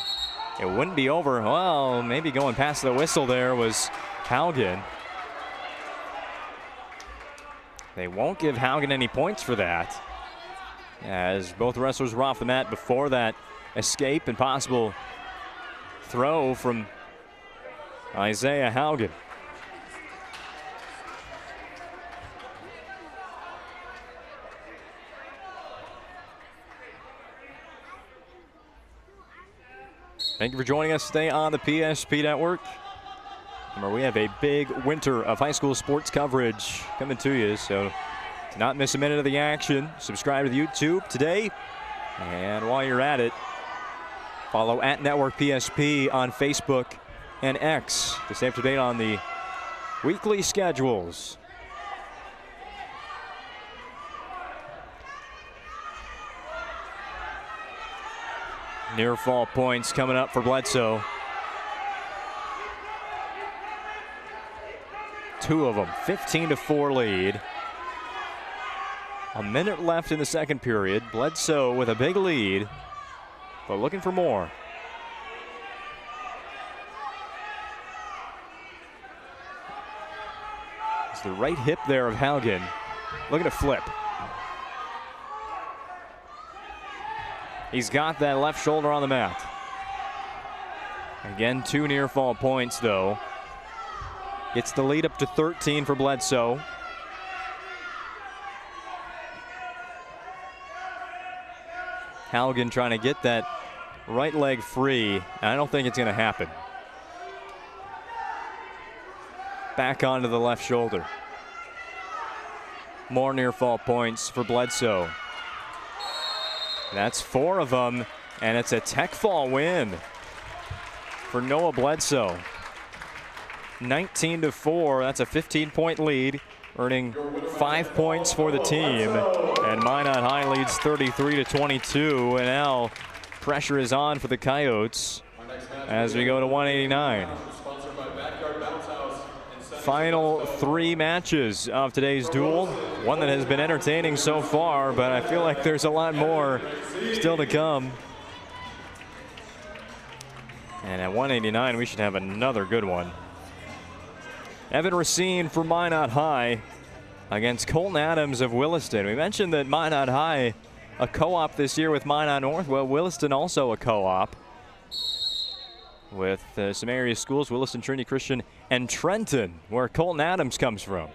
It wouldn't be over. Well, maybe going past the whistle there was Haugen. They won't give Haugen any points for that, as both wrestlers were off the mat before that escape and possible throw from Isaiah Haugen. Thank you for joining us today on the PSP Network. Remember, we have a big winter of high school sports coverage coming to you, so to not miss a minute of the action, subscribe to the YouTube today. And while you're at it, Follow at Network PSP on Facebook and X to stay up to date on the weekly schedules. Near fall points coming up for Bledsoe. 2 of them, 15-4 lead. A minute left in the second period. Bledsoe with a big lead, but looking for more. It's the right hip there of Haugen. Looking to flip. He's got that left shoulder on the mat. Again, 2 near fall points though. Gets the lead up to 13 for Bledsoe. Haugen trying to get that right leg free, and I don't think it's going to happen. Back onto the left shoulder. More near fall points for Bledsoe. That's 4 of them, and it's a tech fall win for Noah Bledsoe. 19-4, that's a 15-point lead, earning 5 points for the team. And Minot High leads 33-22, and now pressure is on for the Coyotes as we go to 189. Final 3 matches of today's duel. One that has been entertaining so far, but I feel like there's a lot more still to come. And at 189, we should have another good one. Evan Racine for Minot High against Colton Adams of Williston. We mentioned that Minot High, a co-op this year with Minot North. Well, Williston also a co-op with some area schools, Williston, Trinity Christian, and Trenton, where Colton Adams comes from.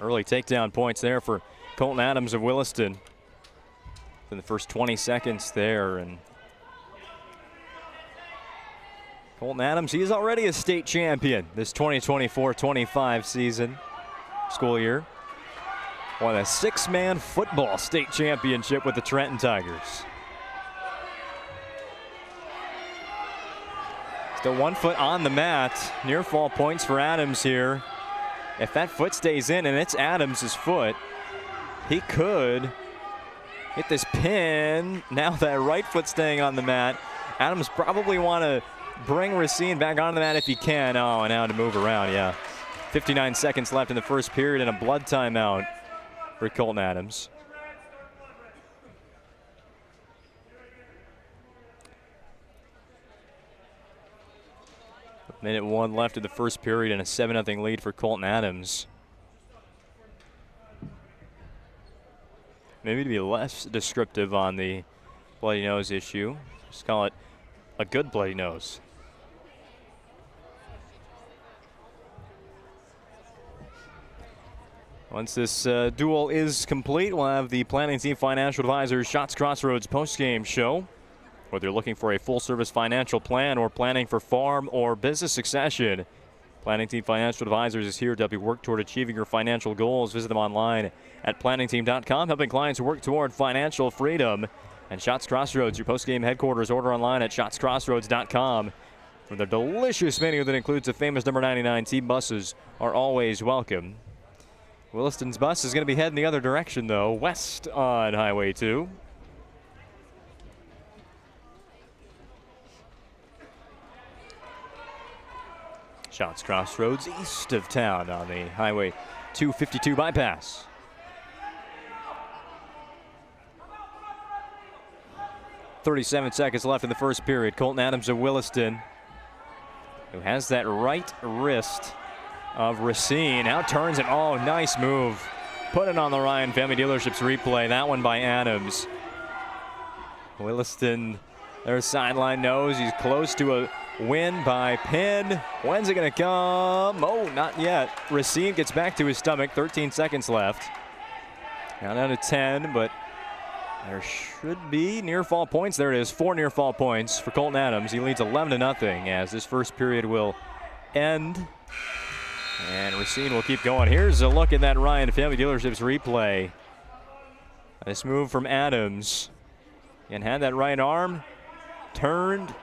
Early takedown points there for Colton Adams of Williston in the first 20 seconds there. And Colton Adams, he is already a state champion this 2024-25 season, school year. Won a 6-man football state championship with the Trenton Tigers. Still 1 foot on the mat. Near fall points for Adams here. If that foot stays in, and it's Adams' foot, he could hit this pin. Now that right foot staying on the mat. Adams probably want to bring Racine back onto the mat if he can. Oh, and now to move around, yeah. 59 seconds left in the first period and a blood timeout for Colton Adams. Minute 1 left in the first period and a 7-0 lead for Colton Adams. Maybe to be less descriptive on the bloody nose issue, just call it a good bloody nose. Once this duel is complete, we'll have the Planning Team Financial Advisors Shots Crossroads postgame show. Whether you're looking for a full-service financial plan or planning for farm or business succession, Planning Team Financial Advisors is here to help you work toward achieving your financial goals. Visit them online at planningteam.com, helping clients work toward financial freedom. And Shots Crossroads, your postgame headquarters. Order online at shotscrossroads.com. For the delicious menu that includes the famous number 99, team buses are always welcome. Williston's bus is going to be heading the other direction, though, west on Highway 2. Shots Crossroads east of town on the Highway 252 bypass. .37 seconds left in the first period. Colton Adams of Williston, who has that right wrist of Racine, now turns it. Oh, nice move. Put it on the Ryan Family Dealerships replay. That one by Adams. Williston, their sideline knows he's close to a win by pin. When's it going to come? Oh, not yet. Racine gets back to his stomach. 13 seconds left. Now down to 10, but there should be near fall points. There it is. 4 near fall points for Colton Adams. He leads 11-0 as this first period will end. And Racine will keep going. Here's a look at that Ryan Family Dealerships replay. This move from Adams. And had that right arm turned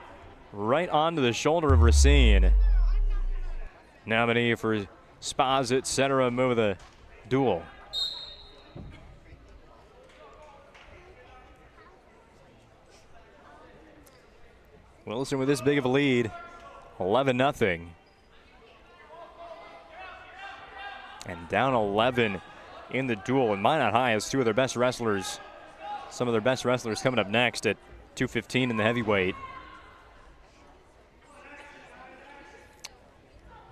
right onto the shoulder of Racine. Nominee for Spas, etc. move of the duel. Williston with this big of a lead, 11-0. And down 11 in the duel. And Minot High has two of their best wrestlers, some of their best wrestlers coming up next at 215 in the heavyweight.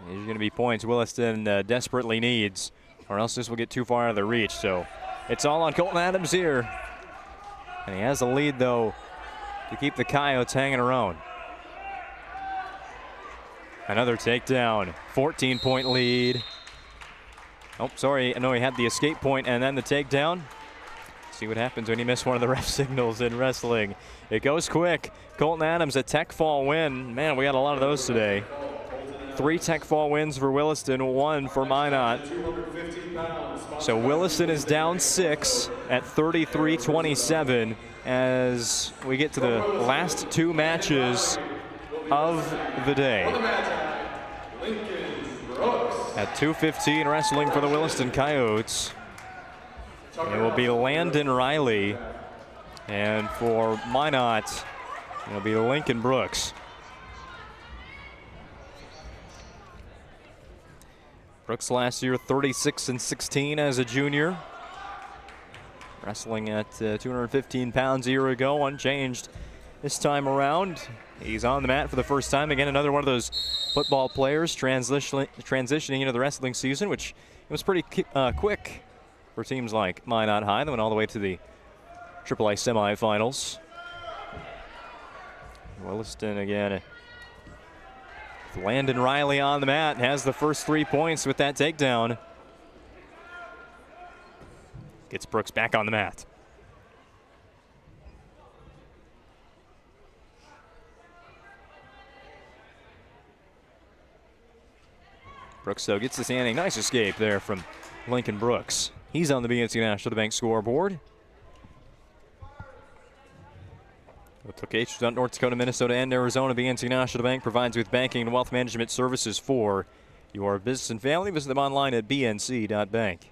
These are going to be points Williston desperately needs, or else this will get too far out of their reach. So it's all on Colton Adams here. And he has the lead, though, to keep the Coyotes hanging around. Another takedown, 14-point lead. Oh, sorry, no, he had the escape point and then the takedown. See what happens when you miss one of the ref signals in wrestling. It goes quick. Colton Adams, a tech fall win. Man, we got a lot of those today. 3 tech fall wins for Williston, 1 for Minot. So Williston is down 6 at 33-27 as we get to the last 2 matches of the day. At 2:15, wrestling for the Williston Coyotes. It will be Landon Riley, and for Minot, it'll be Lincoln Brooks. Brooks last year 36-16 as a junior. Wrestling at 215 pounds a year ago, unchanged this time around. He's on the mat for the first time. Again, another one of those football players transitioning into the wrestling season, which was pretty quick for teams like Minot High. They went all the way to the AAA semifinals. Williston again. Landon Riley on the mat, has the first 3 points with that takedown. Gets Brooks back on the mat. Brooks, though, gets the standing. Nice escape there from Lincoln Brooks. He's on the BNC National Bank scoreboard. With locations on North Dakota, Minnesota, and Arizona, BNC National Bank provides with banking and wealth management services for your business and family. Visit them online at bnc.bank.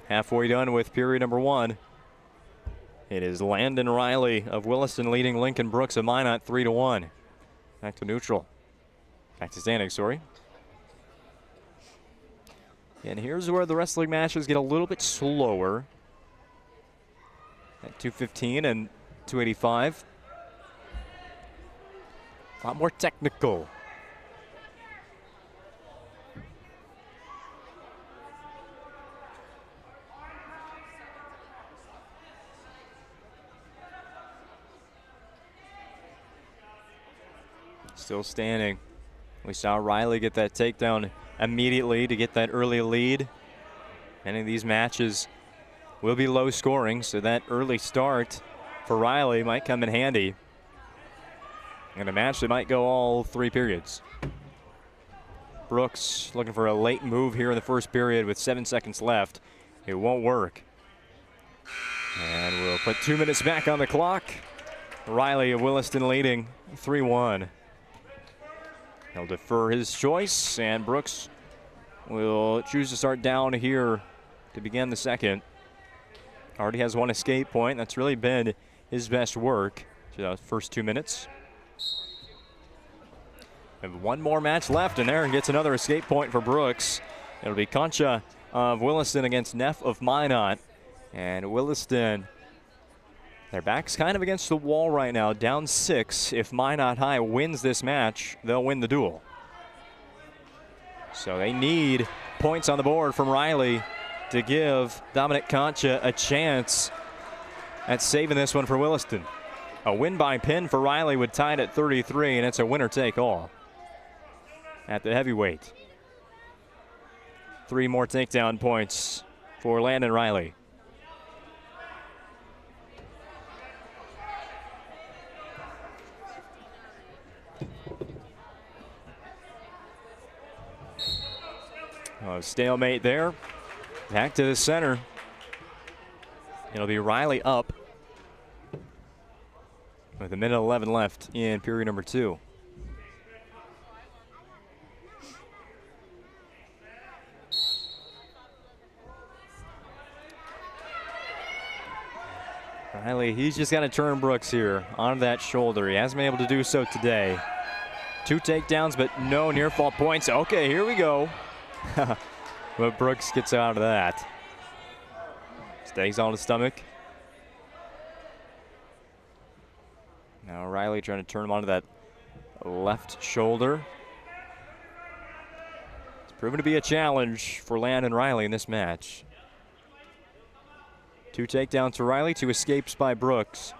Halfway done with period number 1. It is Landon Riley of Williston leading Lincoln Brooks of Minot 3-1. Back to neutral. Back to standing, sorry. And here's where the wrestling matches get a little bit slower. At 215 and 285. A lot more technical. Still standing. We saw Riley get that takedown immediately to get that early lead. Many of these matches will be low scoring, so that early start for Riley might come in handy. And a match that might go all 3 periods. Brooks looking for a late move here in the first period with 7 seconds left. It won't work. And we'll put 2 minutes back on the clock. Riley of Williston leading 3-1. He'll defer his choice, and Brooks will choose to start down here to begin the second. Already has 1 escape point. That's really been his best work to the first 2 minutes. And 1 more match left, and there gets another escape point for Brooks. It'll be Concha of Williston against Neff of Minot. And Williston, their back's kind of against the wall right now, down 6. If Minot High wins this match, they'll win the duel. So they need points on the board from Riley to give Dominic Concha a chance at saving this one for Williston. A win by pin for Riley would tie it at 33, and it's a winner-take-all at the heavyweight. 3 more takedown points for Landon Riley. Stalemate there. Back to the center. It'll be Riley up with 1:11 left in period number 2. Riley, he's just got to turn Brooks here onto that shoulder. He hasn't been able to do so today. 2 takedowns, but no near fall points. Okay, here we go. But Brooks gets out of that. Stays on his stomach. Now Riley trying to turn him onto that left shoulder. It's proven to be a challenge for Landon Riley in this match. 2 takedowns to Riley, 2 escapes by Brooks.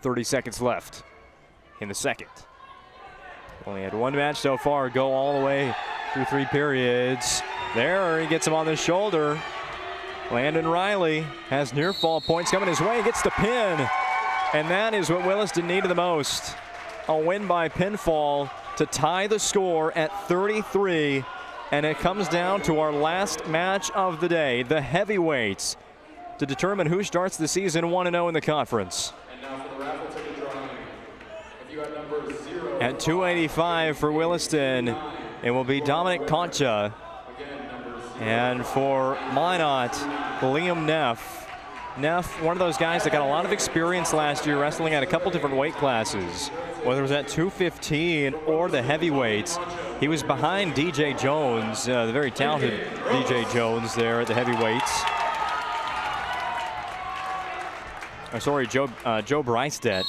.30 seconds left in the second. Only had 1 match so far go all the way through 3 periods. There, he gets him on the shoulder. Landon Riley has near fall points coming his way, gets the pin. And that is what Williston needed the most. A win by pinfall to tie the score at 33. And it comes down to our last match of the day, the heavyweights, to determine who starts the season 1-0 in the conference. And now for the raffle ticket drawing. If you have number 0. At 285 for Williston, it will be Dominic Concha. And for Minot, Liam Neff. Neff, one of those guys that got a lot of experience last year wrestling at a couple different weight classes, whether it was at 215 or the heavyweights. He was behind DJ Jones, the very talented DJ Jones there at the heavyweights. Sorry, Joe Brystedt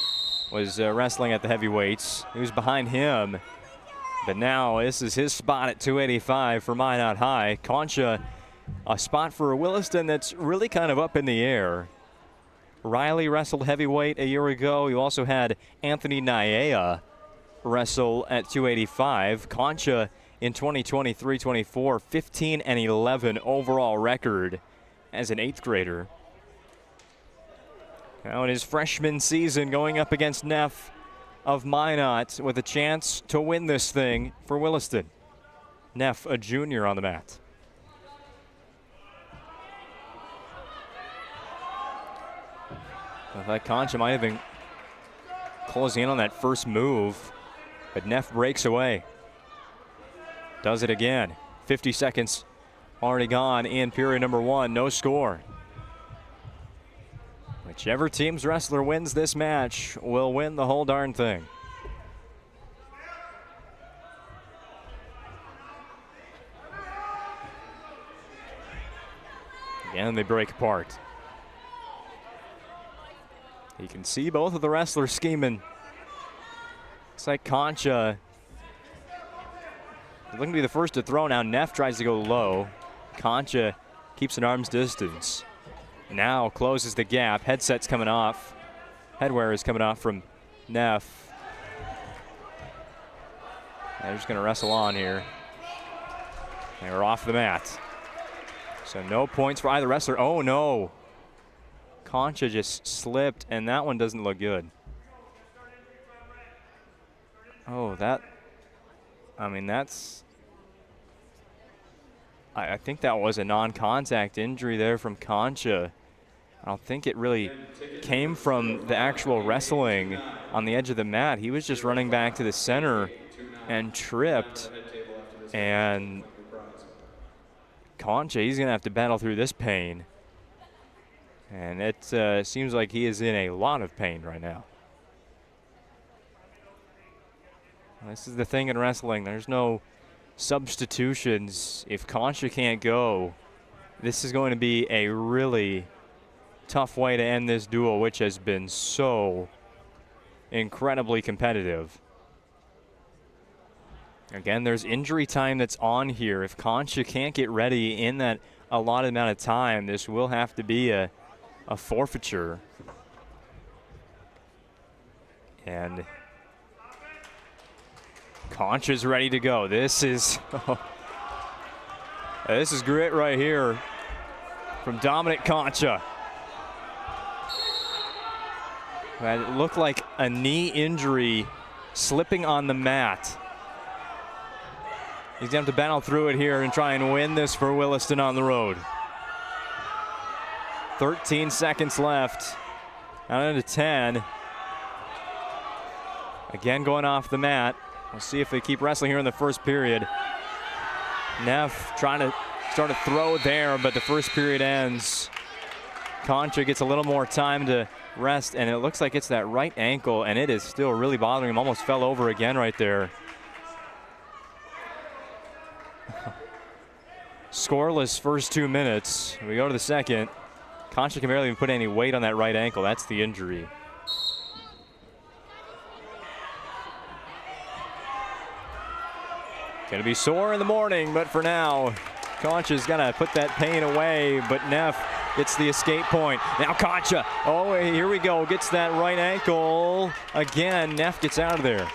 was wrestling at the heavyweights. He was behind him. But now this is his spot at 285 for Minot High. Concha, a spot for Williston that's really kind of up in the air. Riley wrestled heavyweight a year ago. You also had Anthony Naya wrestle at 285. Concha in 2023-24, 15-11 overall record as an 8th grader. Now in his freshman season, going up against Neff of Minot with a chance to win this thing for Williston. Neff, a junior on the mat. I thought Concha might have been closing in on that first move, but Neff breaks away. Does it again. 50 seconds already gone in period number 1. No score. Whichever team's wrestler wins this match will win the whole darn thing. Again, they break apart. You can see both of the wrestlers scheming. Looks like Concha is looking to be the first to throw. Now Neff tries to go low. Concha keeps an arm's distance. Now closes the gap. Headset's coming off. Headwear is coming off from Neff. They're just going to wrestle on here. They were off the mat. So no points for either wrestler. Oh no. Concha just slipped, and that one doesn't look good. Oh, that, I mean, that's, I think that was a non-contact injury there from Concha. I don't think it really came from the actual wrestling on the edge of the mat. He was just running back to the center and tripped. And Concha, he's going to have to battle through this pain. And it seems like he is in a lot of pain right now. This is the thing in wrestling. There's no substitutions. If Concha can't go, this is going to be a really tough way to end this duel, which has been so incredibly competitive. Again, there's injury time that's on here. If Concha can't get ready in that allotted amount of time, this will have to be a forfeiture. And Concha's ready to go. This is this is grit right here from Dominic Concha. It looked like a knee injury slipping on the mat. He's going to have to battle through it here and try and win this for Williston on the road. 13 seconds left. Down into 10. Again going off the mat. We'll see if they keep wrestling here in the first period. Neff trying to start a throw there, but the first period ends. Concha gets a little more time to rest, and it looks like it's that right ankle, and it is still really bothering him. Almost fell over again right there. Scoreless first 2 minutes. We go to the second. Concha can barely even put any weight on that right ankle. That's the injury. Gonna be sore in the morning, but for now, Concha's gonna put that pain away, but Neff gets the escape point. Now Concha, oh, here we go, gets that right ankle. Again, Neff gets out of there.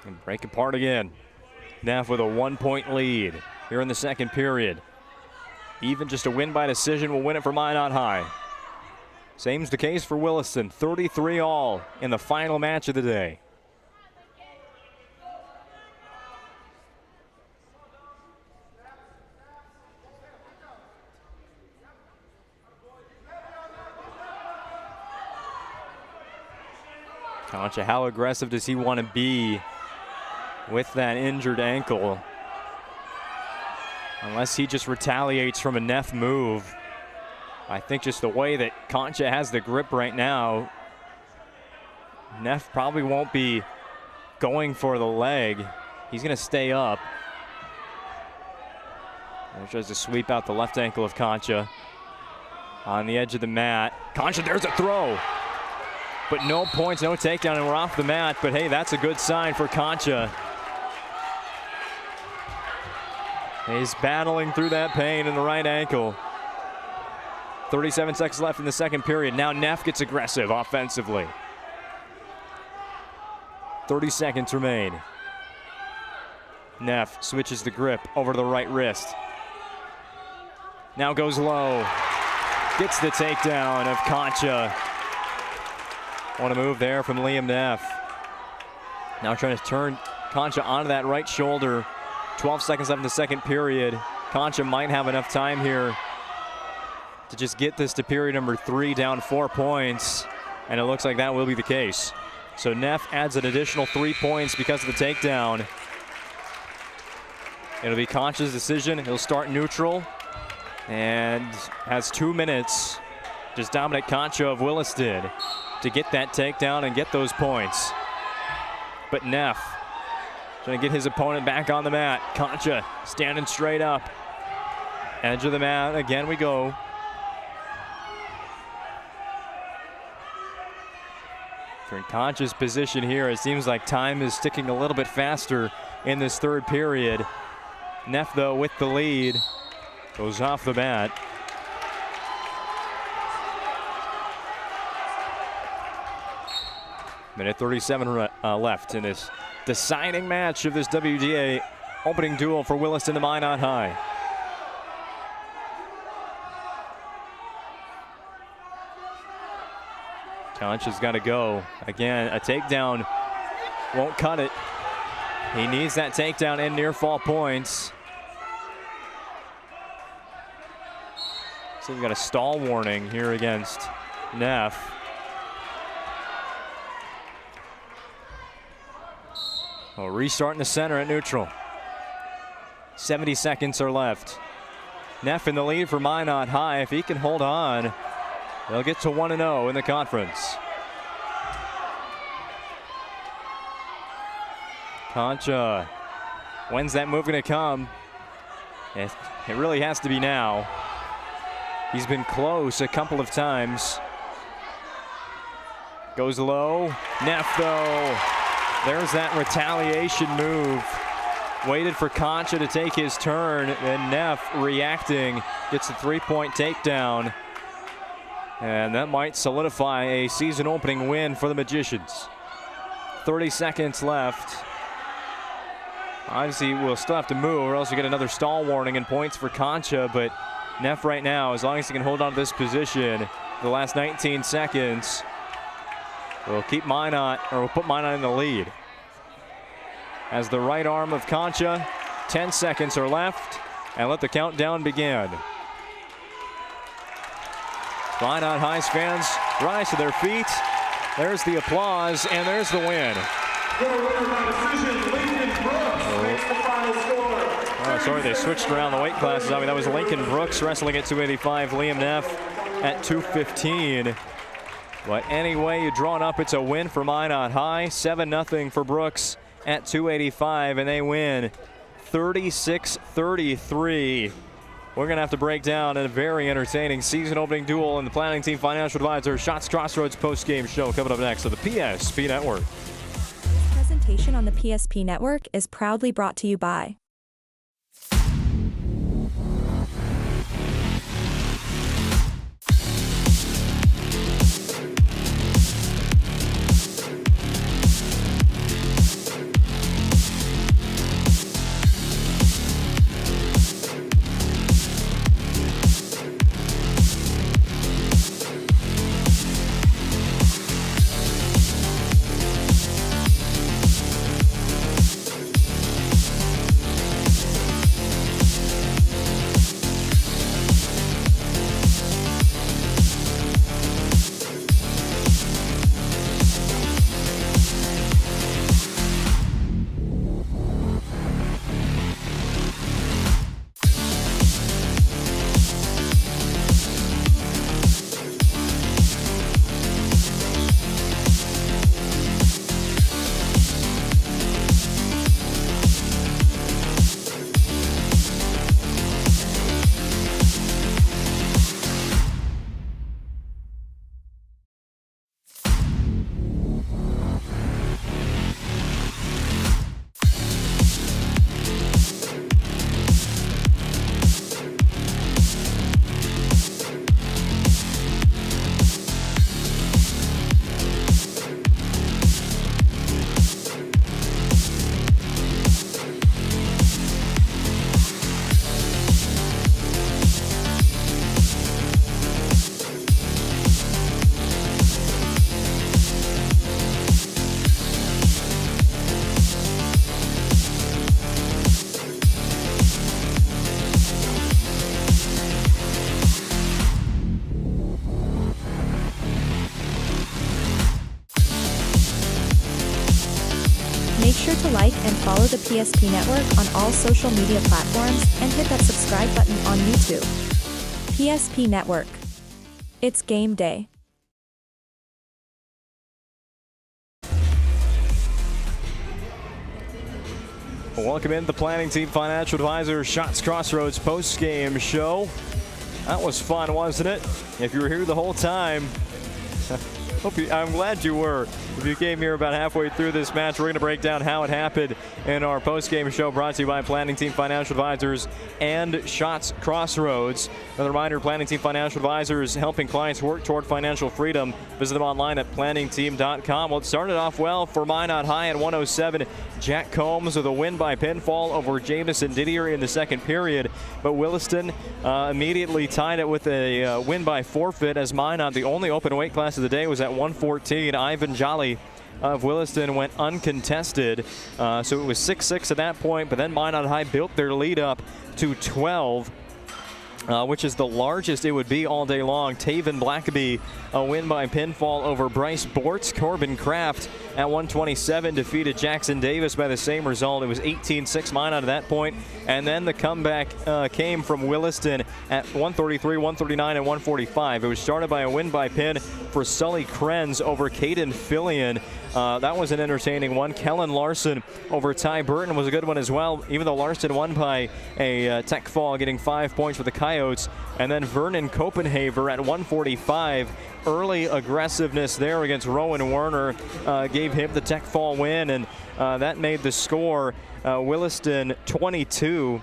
And break apart again. Neff with a 1-point lead here in the second period. Even just a win by decision will win it for Minot High. Same's the case for Williston, 33-all in the final match of the day. Concha, how aggressive does he want to be with that injured ankle? Unless he just retaliates from a Neff move. I think just the way that Concha has the grip right now, Neff probably won't be going for the leg. He's going to stay up. And tries to sweep out the left ankle of Concha on the edge of the mat. Concha, there's a throw. But no points, no takedown, and we're off the mat. But hey, that's a good sign for Concha. He's battling through that pain in the right ankle. 37 seconds left in the second period. Now Neff gets aggressive offensively. 30 seconds remain. Neff switches the grip over to the right wrist. Now goes low. Gets the takedown of Concha. What a move there from Liam Neff. Now trying to turn Concha onto that right shoulder. 12 seconds left in the second period. Concha might have enough time here to just get this to period number 3, down 4 points, and it looks like that will be the case. So Neff adds an additional 3 points because of the takedown. It'll be Concha's decision. He'll start neutral and has 2 minutes. Just Dominic Concha of Williston to get that takedown and get those points. But Neff trying to get his opponent back on the mat. Concha standing straight up. Edge of the mat, again we go. In Concha's position here, it seems like time is ticking a little bit faster in this third period. Neff, though, with the lead, goes off the mat. Minute 37 left in this deciding match of this WDA opening duel for Williston to Minot High. Concha's got to go. Again, a takedown won't cut it. He needs that takedown in near fall points. So we've got a stall warning here against Neff. We'll restart in the center at neutral. 70 seconds are left. Neff in the lead for Minot High. If he can hold on, they'll get to 1-0 in the conference. Concha, when's that move going to come? It really has to be now. He's been close a couple of times. Goes low. Neff, though. There's that retaliation move. Waited for Concha to take his turn, and Neff reacting gets a 3-point takedown. And that might solidify a season opening win for the Magicians. 30 seconds left. Obviously, we'll still have to move, or else you get another stall warning and points for Concha, but Neff right now, as long as he can hold on to this position the last 19 seconds, will keep Minot, or will put Minot in the lead. As the right arm of Concha, 10 seconds are left, and let the countdown begin. Minot High's fans rise to their feet. There's the applause, and there's the win. Oh, sorry, they switched around the weight classes. I mean, that was Lincoln Brooks wrestling at 285, Liam Neff at 215. But anyway, you draw it up, it's a win for Minot High. 7-0 for Brooks at 285, and they win 36-33. We're going to have to break down a very entertaining season-opening duel in the Planning Team Financial Advisor Shots Crossroads post-game show coming up next on the PSP Network. This presentation on the PSP Network is proudly brought to you by Make sure to like and follow the PSP Network on all social media platforms and hit that subscribe button on YouTube. PSP Network. It's game day. Welcome in the Planning Team Financial Advisor Shots Crossroads post-game show. That was fun, wasn't it? If you were here the whole time, I'm glad you were. If you came here about halfway through this match, we're going to break down how it happened in our post-game show brought to you by Planning Team Financial Advisors and Shots Crossroads. Another reminder, Planning Team Financial Advisors helping clients work toward financial freedom. Visit them online at planningteam.com. Well, it started off well for Minot High at 107. Jack Combs with a win by pinfall over Jamison Didier in the second period. But Williston immediately tied it with a win by forfeit as Minot, the only open weight class of the day, was at 114. Ivan Jolly of Williston went uncontested. So it was 6-6 at that point, but then Minot High built their lead up to 12. Which is the largest it would be all day long. Taven Blackaby, a win by pinfall over Bryce Bortz. Corbin Kraft at 127 defeated Jackson Davis by the same result. It was 18-6 Minot at that point. And then the comeback came from Williston at 133, 139, and 145. It was started by a win by pin for Sully Krenz over Caden Fillion. That was an entertaining one. Kellen Larson over Ty Burton was a good one as well, even though Larson won by a tech fall, getting 5 points for the Coyotes. And then Vernon Copenhaver at 145. Early aggressiveness there against Rowan Werner gave him the tech fall win, and that made the score Williston 22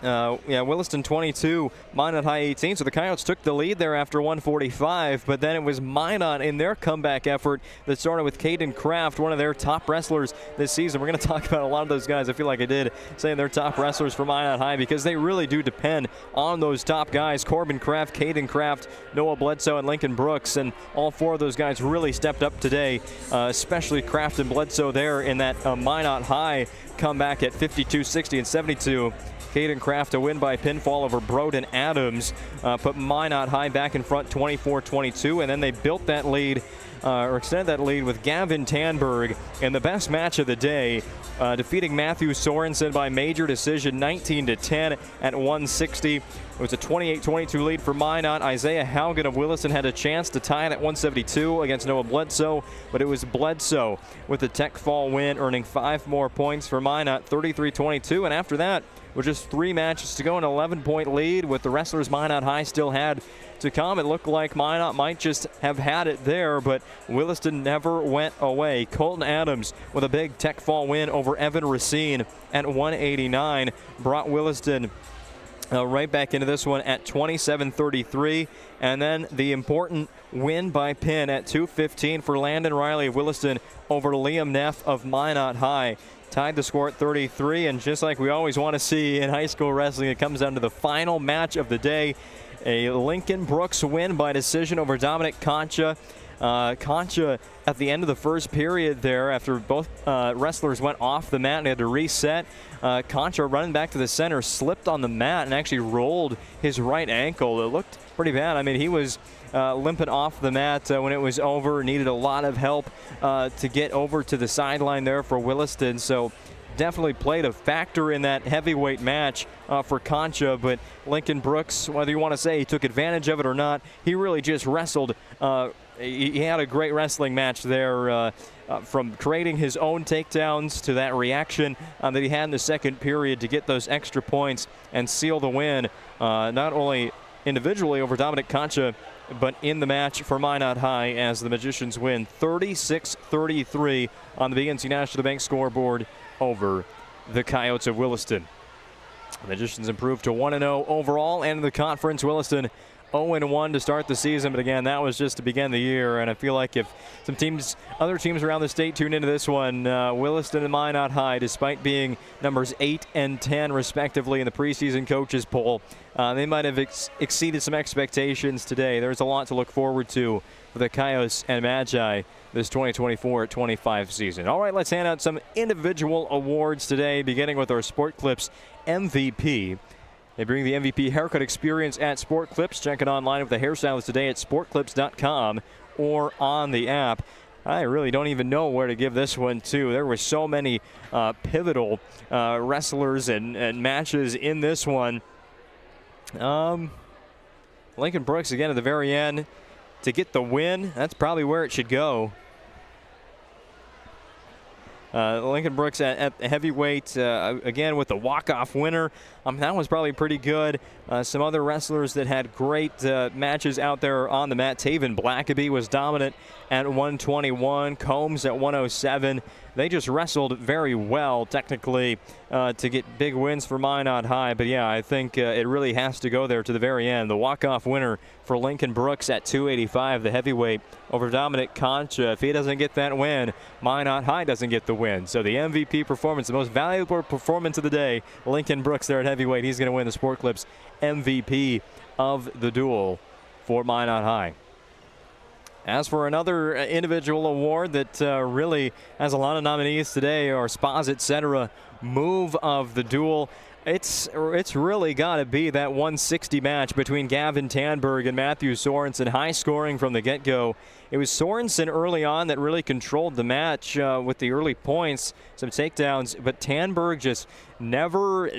Williston 22, Minot High 18. So the Coyotes took the lead there after 145, but then it was Minot in their comeback effort that started with Caden Kraft, one of their top wrestlers this season. We're going to talk about a lot of those guys. I feel like I did saying they're top wrestlers for Minot High because they really do depend on those top guys. Corbin Kraft, Caden Kraft, Noah Bledsoe, and Lincoln Brooks, and all four of those guys really stepped up today, especially Kraft and Bledsoe there in that Minot High comeback at 52-60 and 72. Caden Kraft a win by pinfall over Broden Adams, put Minot High back in front 24-22, and then they built that lead, or extended that lead with Gavin Tanberg in the best match of the day, defeating Matthew Sorensen by major decision 19-10 at 160. It was a 28-22 lead for Minot. Isaiah Haugen of Williston had a chance to tie it at 172 against Noah Bledsoe, but it was Bledsoe with the tech fall win, earning 5 more points for Minot, 33-22, and after that, with just 3 matches to go, an 11-point lead with the wrestlers Minot High still had to come. It looked like Minot might just have had it there, but Williston never went away. Colton Adams with a big tech fall win over Evan Racine at 189 brought Williston right back into this one at 27-33, and then the important win by pin at 2:15 for Landon Riley of Williston over Liam Neff of Minot High. Tied the score at 33, and just like we always want to see in high school wrestling, it comes down to the final match of the day. A Lincoln Brooks win by decision over Dominic Concha. Concha at the end of the first period there, after both wrestlers went off the mat and had to reset, Concha running back to the center slipped on the mat and actually rolled his right ankle. It looked pretty bad. I mean, he was limping off the mat when it was over, needed a lot of help to get over to the sideline there for Williston. So definitely played a factor in that heavyweight match for Concha, but Lincoln Brooks, whether you want to say he took advantage of it or not, he really just wrestled. He had a great wrestling match there, from creating his own takedowns to that reaction that he had in the second period to get those extra points and seal the win, not only individually over Dominic Concha, but in the match for Minot High as the Magicians win 36-33 on the BNC National Bank scoreboard over the Coyotes of Williston. The Magicians improved to 1-0 overall, and in the conference, Williston 0-1 to start the season, but again, that was just to begin the year, and I feel like if other teams around the state tune into this one, Williston and Minot High, despite being numbers 8 and 10 respectively in the preseason coaches poll, they might have exceeded some expectations today. There's a lot to look forward to for the Coyotes and Magi this 2024-25 season. All right, let's hand out some individual awards today, beginning with our Sport Clips MVP. They bring the MVP haircut experience at Sport Clips. Check it online with the hairstylist today at sportclips.com or on the app. I really don't even know where to give this one to. There were so many pivotal wrestlers and matches in this one. Lincoln Brooks again at the very end to get the win. That's probably where it should go. Lincoln Brooks at heavyweight, again with the walk-off winner. That was probably pretty good. Some other wrestlers that had great matches out there on the mat. Taven Blackaby was dominant at 121. Combs at 107. They just wrestled very well technically to get big wins for Minot High. But yeah, I think it really has to go there to the very end. The walk-off winner for Lincoln Brooks at 285, the heavyweight over Dominic Concha. If he doesn't get that win, Minot High doesn't get the win. So the MVP performance, the most valuable performance of the day, Lincoln Brooks there at heavyweight. He's going to win the Sport Clips MVP of the duel for Minot High. As for another individual award that really has a lot of nominees today, our Spas Etc. move of the duel, it's really got to be that 160 match between Gavin Tanberg and Matthew Sorensen. High scoring from the get-go. It was Sorensen early on that really controlled the match with the early points, some takedowns, but Tanberg just never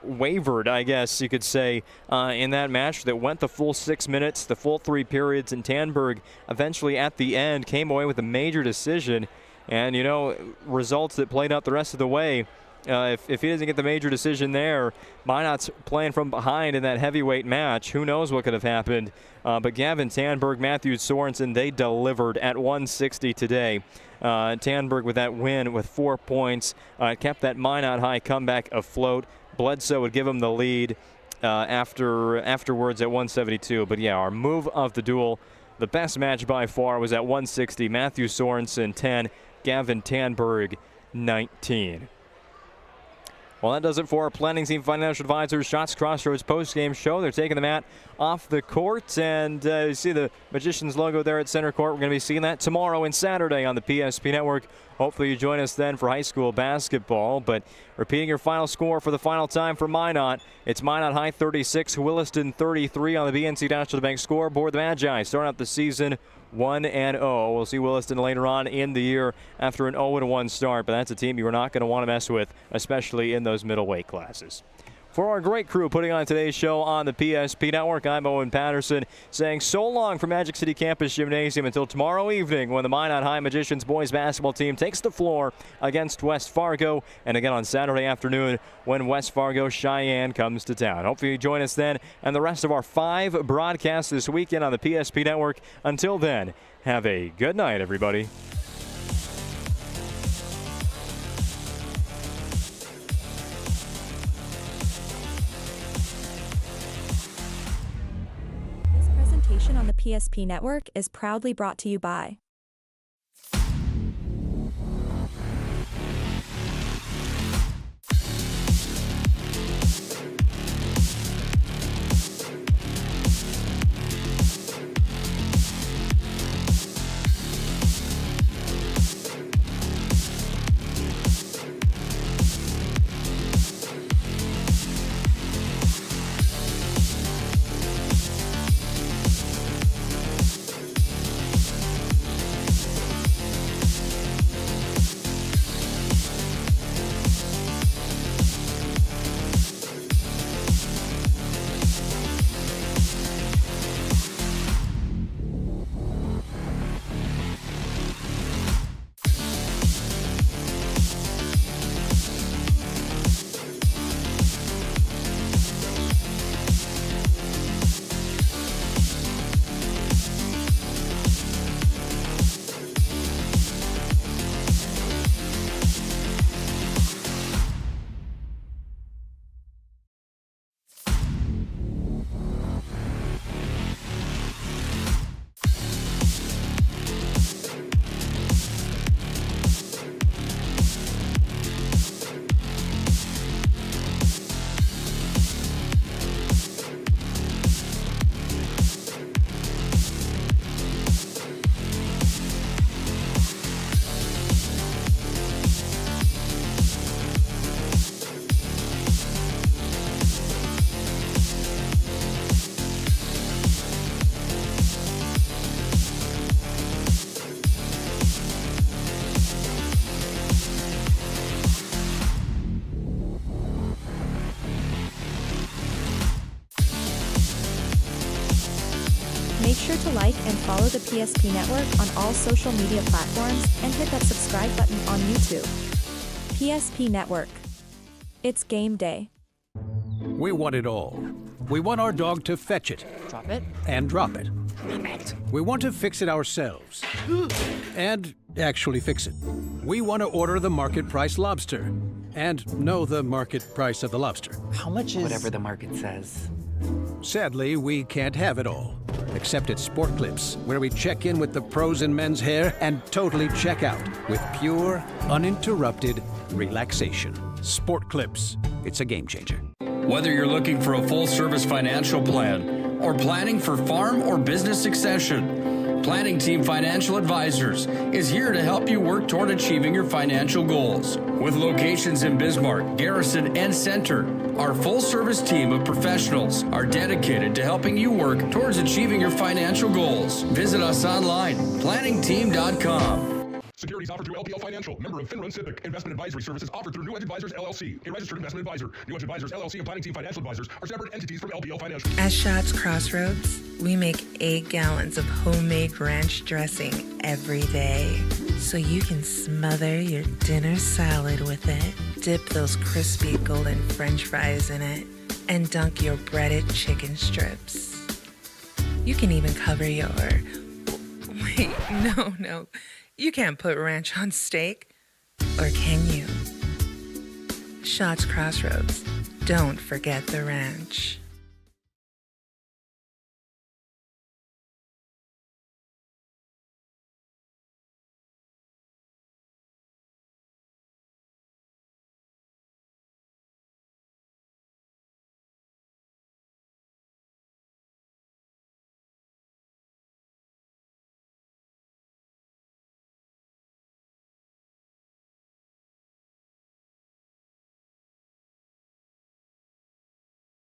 wavered, I guess you could say, in that match that went the full 6 minutes, the full 3 periods, and Tanberg eventually at the end came away with a major decision. And, you know, results that played out the rest of the way. If he doesn't get the major decision there, Minot's playing from behind in that heavyweight match. Who knows what could have happened. But Gavin Tanberg, Matthew Sorensen, they delivered at 160 today. Tanberg with that win with 4 points, kept that Minot High comeback afloat. Bledsoe would give him the lead afterwards at 172. But yeah, our move of the duel, the best match by far, was at 160. Matthew Sorensen 10, Gavin Tanberg 19. Well, that does it for our Planning Team Financial Advisors Shots Crossroads post-game show. They're taking the mat off the court, and you see the Magicians logo there at center court. We're going to be seeing that tomorrow and Saturday on the PSP Network. Hopefully you join us then for high school basketball. But repeating your final score for the final time for Minot, it's Minot High 36, Williston 33 on the BNC National Bank scoreboard. The Magi starting out the season 1-0. We'll see Williston later on in the year after an 0-1 start, but that's a team you're not going to want to mess with, especially in those middleweight classes. For our great crew putting on today's show on the PSP Network, I'm Owen Patterson saying so long from Magic City Campus Gymnasium until tomorrow evening when the Minot High Magicians boys basketball team takes the floor against West Fargo, and again on Saturday afternoon when West Fargo Cheyenne comes to town. Hopefully you join us then and the rest of our 5 broadcasts this weekend on the PSP Network. Until then, have a good night, everybody. On the PSP Network is proudly brought to you by Make sure to like and follow the PSP Network on all social media platforms and hit that subscribe button on YouTube. PSP Network. It's game day. We want it all. We want our dog to fetch it. Drop it. And drop it. We want to fix it ourselves. And actually fix it. We want to order the market price lobster. And know the market price of the lobster. How much is... Whatever the market says. Sadly, we can't have it all. Except at Sport Clips, where we check in with the pros in men's hair and totally check out with pure, uninterrupted relaxation. Sport Clips. It's a game changer. Whether you're looking for a full-service financial plan or planning for farm or business succession, Planning Team Financial Advisors is here to help you work toward achieving your financial goals. With locations in Bismarck, Garrison, and Center, our full-service team of professionals are dedicated to helping you work towards achieving your financial goals. Visit us online, planningteam.com. Securities offered through LPL Financial, member of FinRun SIPC. Investment advisory services offered through New Edge Advisors LLC, a registered investment advisor. New Edge Advisors LLC and Planning Team Financial Advisors are separate entities from LPL Financial. At Shots Crossroads, we make 8 gallons of homemade ranch dressing every day, so you can smother your dinner salad with it, dip those crispy golden French fries in it, and dunk your breaded chicken strips. You can even cover your... Wait, no. You can't put ranch on steak, or can you? Shots Crossroads. don't forget the ranch.